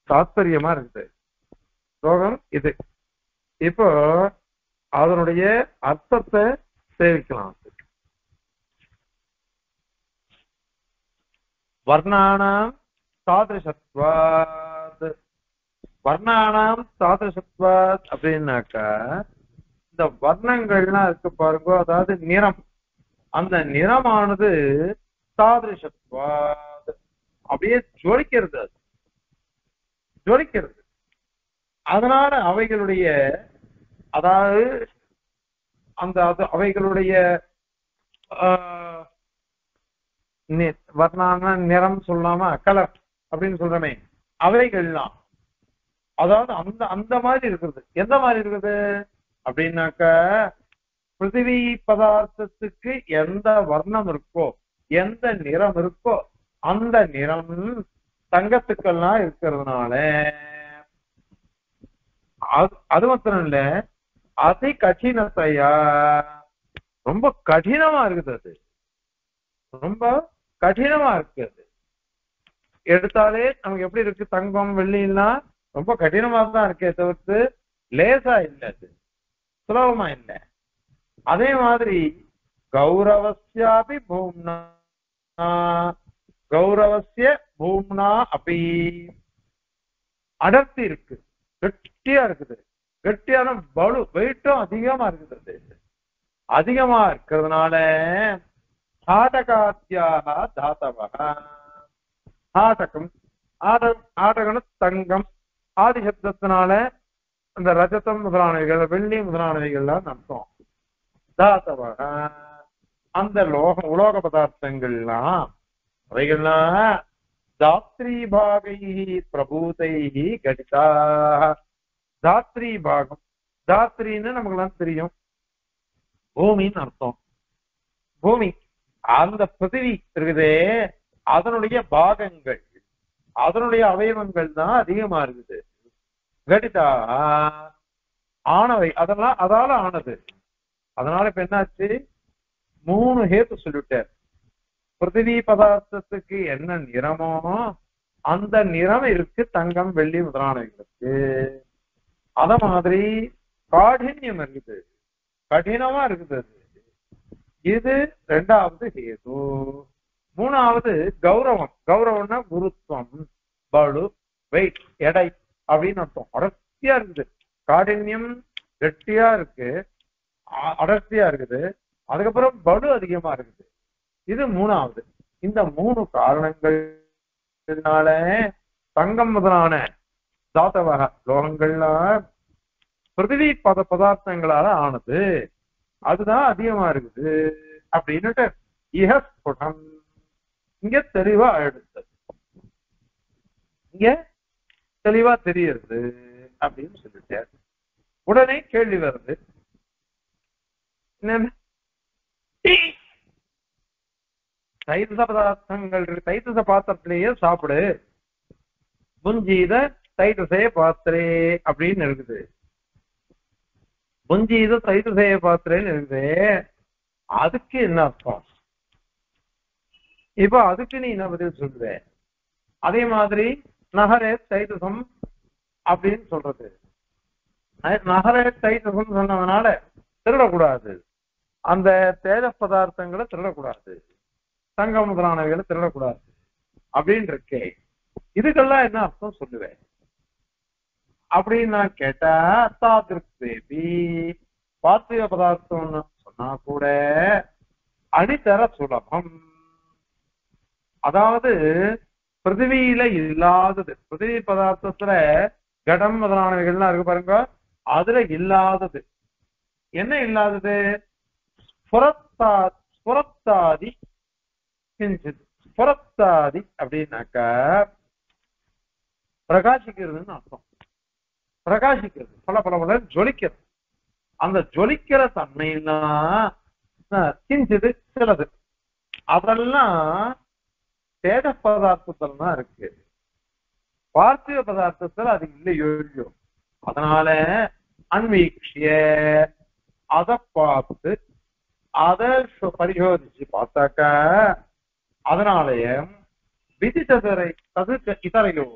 A: தாத்பரியமா இருக்குது. ஸ்லோகம் இது. இப்போ அதனுடைய அர்த்தத்தை சேவிக்கலாம். வர்ணானாம் சாதிருஷத்வாத், வர்ணானாம் சாதிருஷத்வாத் அப்படின்னாக்கா இந்த வர்ணங்கள்லாம் இருக்கு பாருங்க, அதாவது நிறம், அந்த நிறமானது சாதிருஷத்வாத் அப்படியே ஜொலிக்கிறது, அது ஜொலிக்கிறது. அதனால அவைகளுடைய அதாவது அந்த அவைகளுடைய வர்ணான நிறம் சொல்லாம கலர் அப்படின்னு சொல்றமே, அவைகள்லாம் அதாவது அந்த அந்த மாதிரி இருக்கிறது. எந்த மாதிரி இருக்குது அப்படின்னாக்க பிருத்திவி பதார்த்தத்துக்கு எந்த வர்ணம் இருக்கோ, எந்த நிறம் இருக்கோ, அந்த நிறம் தங்கத்துக்கெல்லாம் இருக்கிறதுனால அது மாத்திரம் இல்ல, அதி கடினத்தையா, ரொம்ப கடினமா இருக்குது. அது ரொம்ப கடினமா இருக்கு. அது எடுத்தாலே நமக்கு எப்படி இருக்கு, தங்கம் வெள்ளிலாம் ரொம்ப கடினமா தான் இருக்கே தவிர்த்து லேசா இல்ல, அது சுலபமா இல்ல. அதே மாதிரி கௌரவஸ்யாபி பூம்னா, கௌரவசிய பூம்னா அப்படி அடர்த்தி இருக்கு, கெட்டியா இருக்குது. கெட்டியான பலு வெயிட்டும் அதிகமா இருக்குது. அது அதிகமா இருக்கிறதுனால ஆடகாத்தியாக தாத்தவக, ஆடகம், ஆடகன தங்கம், ஆதி சப்தத்தினால அந்த ரஜதம் முதலானவைகள், வெள்ளி முதலானவைகள்லாம் அர்த்தம். தாத்தவக அந்த உலோக பதார்த்தங்கள்லாம், அவைகள்லாம் தாத்ரி பாகை பிரபூதை கடிதா. தாத்ரி பாகம், தாத்ரின்னு நமக்கு எல்லாம் தெரியும், பூமின்னு அர்த்தம். பூமி, அந்த பிருத்திவி இருக்குதே, அதனுடைய பாகங்கள், அதனுடைய அவயவங்கள் தான் அதிகமா இருக்குது. கடிதா ஆனவை, அதெல்லாம் அதால ஆனது. அதனால இப்ப என்னாச்சு, 3 ஹேத்து சொல்லிட்டார். பிருத்திவி பதார்த்தத்துக்கு என்ன நிறமோ அந்த நிறம் இருக்கு தங்கம் வெள்ளி முதலானவைகளுக்கு. அத மாதிரி காഠின்யம் இருக்குது, கடினமா இருக்குது. இது 2வது ஹேது. 3வது கௌரவம். கௌரவம்னா குருத்துவம், பலு, வெயிட், எடை அப்படின்னு அர்த்தம். அடர்த்தியா இருக்குது, காഠின்யம் கெட்டியா இருக்கு, அடர்த்தியா இருக்குது, அதுக்கப்புறம் பலு அதிகமா இருக்குது. இது 3வது. இந்த 3 காரணங்கள்னால தங்கம் முதலான தாத்தவக லோகங்கள்லாம் பிருத்திவி பதார்த்தங்களால ஆனது, அதுதான் அதிகமா இருக்குது அப்படின்னுட்டு இஹஸ்புடம் இங்க தெளிவா எடுத்தது, இங்க தெளிவா தெரியுது அப்படின்னு சொல்லிட்டார். உடனே கேள்வி வருது, தைத்தச பதார்த்தங்கள், தைத்தச பாத்திரத்திலேயே சாப்பிடு, புஞ்சீத தைத்தசே பாத்திரே அப்படின்னு இருக்குது. புஞ்சீத தைத்தசே பாத்திரேன்னு இருக்குது. அதுக்கு என்ன அர்த்தம்? இப்ப அதுக்கு நீ என்ன பதில் சொல்ற? அதே மாதிரி நகரே தைத்தசம் அப்படின்னு சொல்றது, நகரே தைத்தசம் சொன்னதுனால திருடக்கூடாது, அந்த தேஜ பதார்த்தங்களை திருடக்கூடாது, தங்க முதலானவைகளை திருடக்கூடாது அப்படின்னு இருக்கே. இதுக்கெல்லாம் என்ன அர்த்தம் சொல்லுவேன் அப்படின்னு நான் கேட்டா, தாதிருப்தி பார்த்திவ பதார்த்தம்னு சொன்னா கூட அடித்தர சுலபம். அதாவது பிருத்திவியில இல்லாதது, பிருத்திவி பதார்த்தத்துல கடம் முதலானவைகள்லாம் இருக்கு பாருங்க, அதுல இல்லாதது என்ன இல்லாதது? ஸ்புரத்தாதி கிஞ்சித். ஸ்புரத்தாதி அப்படின்னாக்கா பிரகாசிக்கிறதுன்னு அர்த்தம். பிரகாசிக்கிறது, பல பல பல ஜொலிக்கிறது. அந்த ஜொலிக்கிற தன்மையெல்லாம் கிஞ்சிது சிலது, அதெல்லாம் தேஜ பதார்த்தத்துல தான் இருக்கு, பார்த்திவ பதார்த்தத்துல அது இல்லையோ. அதனால அன்வீக்ஷிய அதை பார்த்து அதை பரிசோதிச்சு பார்த்தாக்கா, அதனாலயே விதி ததுரை தது இதரையோ,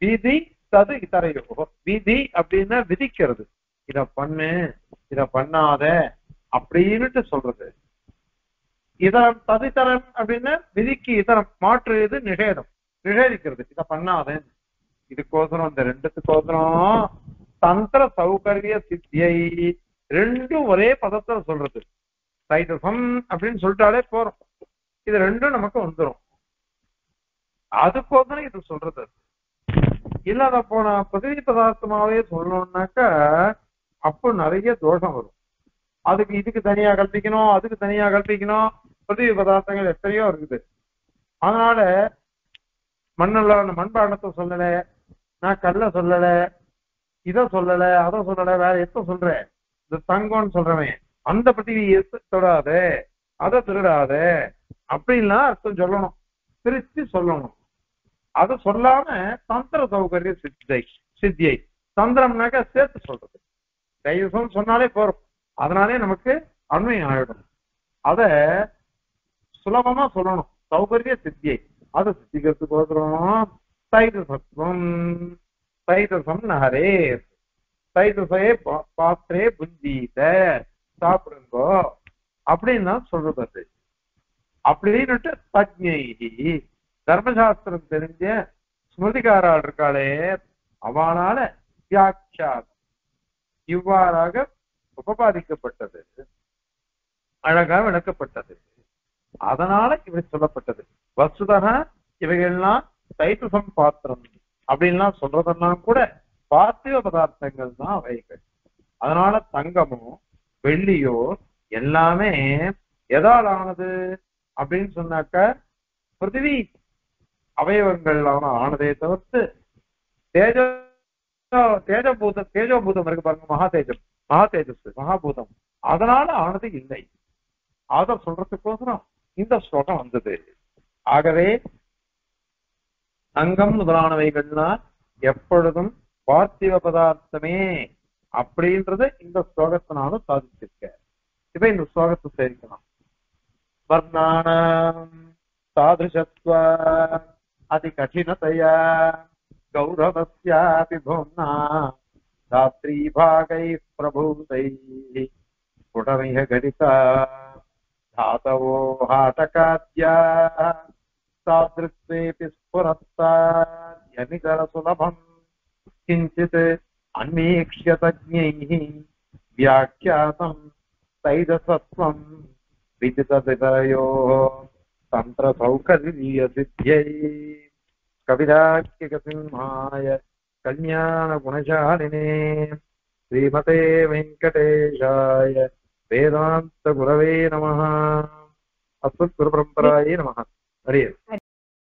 A: விதி தது இதரையோ. விதி அப்படின்னா விதிக்கிறது, இத பண்ணு இத பண்ணாத அப்படின்னுட்டு சொல்றது. இதரம் ததித்தரம் அப்படின்னா விதிக்கு இதரம் மாற்று, இது நிஷேதம், நிஷேதிக்கிறது, இத பண்ணாத. இதுக்கோசரம் இந்த 2த்துக்கோசரம் தந்திர சௌகரிய சித்தியை ரெண்டும் ஒரே பதத்துல சொல்றது. தைத்தசம் அப்படின்னு சொல்லிட்டாலே போறோம், இது ரெண்டும் நமக்கு வந்துடும். அதுக்கோசரம் இது சொல்றது. இல்லாத போனா பிருத்திவி பதார்த்தமாவே சொல்லணும்னாக்கா அப்போ நிறைய தோஷம் வரும். அதுக்கு இதுக்கு தனியா கல்பிக்கணும், அதுக்கு தனியா கல்பிக்கணும். பிருத்திவி பதார்த்தங்கள் எத்தனையோ இருக்குது. அதனால மண்பாண்டத்தை சொல்லல, நான் கல்ல சொல்லல, இதை சொல்லல, அதை சொல்லல, வேற எத்த சொல்றேன், இந்த தங்கம்னு சொல்றவன் அந்த பிருத்திவியை தொடாத, அதை திருடாத அப்படின்லாம் அர்த்தம் சொல்லணும், பிரித்து சொல்லணும். அதை சொல்லாம தந்திர சௌகரிய சித்தியை தந்திரம்னாக்க சேர்த்து சொல்றது. தைவசம் சொன்னாலே போறோம், அதனாலே நமக்கு அண்மை ஆயிடும். அத சுலபமா சொல்லணும், சௌகரிய சித்தியை. அதை சித்திக்கிறதுக்கு போகிறோம். தைதசத்துவம் தைதசம் நகரே தைதசே பாத்திரே புஞ்சீத சாப்பிடுங்கோ அப்படின்னு தான் சொல்றது. அது அப்படின்னுட்டு தஜ்ஞைகி தர்மசாஸ்திரம் தெரிஞ்ச ஸ்மிருதிகாரால் இருக்காளே அவனால வியாக்கியானம் இவ்வாறாக உபபாதிக்கப்பட்டது, அழகா விளக்கப்பட்டது. அதனால இவை சொல்லப்பட்டது. வசுதக இவைகள்லாம் தைத்துசம் பாத்திரம் அப்படின்லாம் சொல்றதெல்லாம் கூட பார்த்திவ பதார்த்தங்கள் தான் அவைகள். அதனால தங்கமோ வெள்ளியோ எல்லாமே எதால் ஆனது அப்படின்னு சொன்னாக்க பிருத்திவி அவயவங்களான ஆனதே தவிர்த்து தேஜோபூதம் இருக்கு பாருங்க, மகா தேஜஸ் மகாபூதம், அதனால ஆனது இல்லை. அத சொல்றதுக்கோசரம் இந்த ஸ்லோகம் வந்தது. ஆகவே அங்கம் முதலானவைகள்னா எப்பொழுதும் பார்த்திவ பதார்த்தமே அப்படின்றத இந்த ஸ்லோகத்தினால சாதிச்சிருக்க. இப்ப இந்த ஸ்லோகத்தை சேர்க்கலாம். வர்ணானாம் சாதிருஷத்வ அதி கடினதயா கௌரவஸ்யாபி பூம்னா தாத்ரீ பாகை பிரபூதை ஸ்புடமிஹ கடிதா தாதவோ ஹாடகாத்யா சாத்ருத்வேபி ஸ்புரத்தாத்யநிதர சுலபம் கிஞ்சித் அன்வீக்ஷ்ய தஜ்ஞைஹி வியாக்கியாதம் தைதசத்வம் விதிதவிதயோः தந்திர சௌகரிய சித்யை கவிதாக்கிக சிம்ஹாய கல்யாண குணசாலினே ஸ்ரீமதே வெங்கடேஷாய வேதாந்த குரவே நமः. அஸ்மத் குரு பரம்பராயே நமः. ஹரி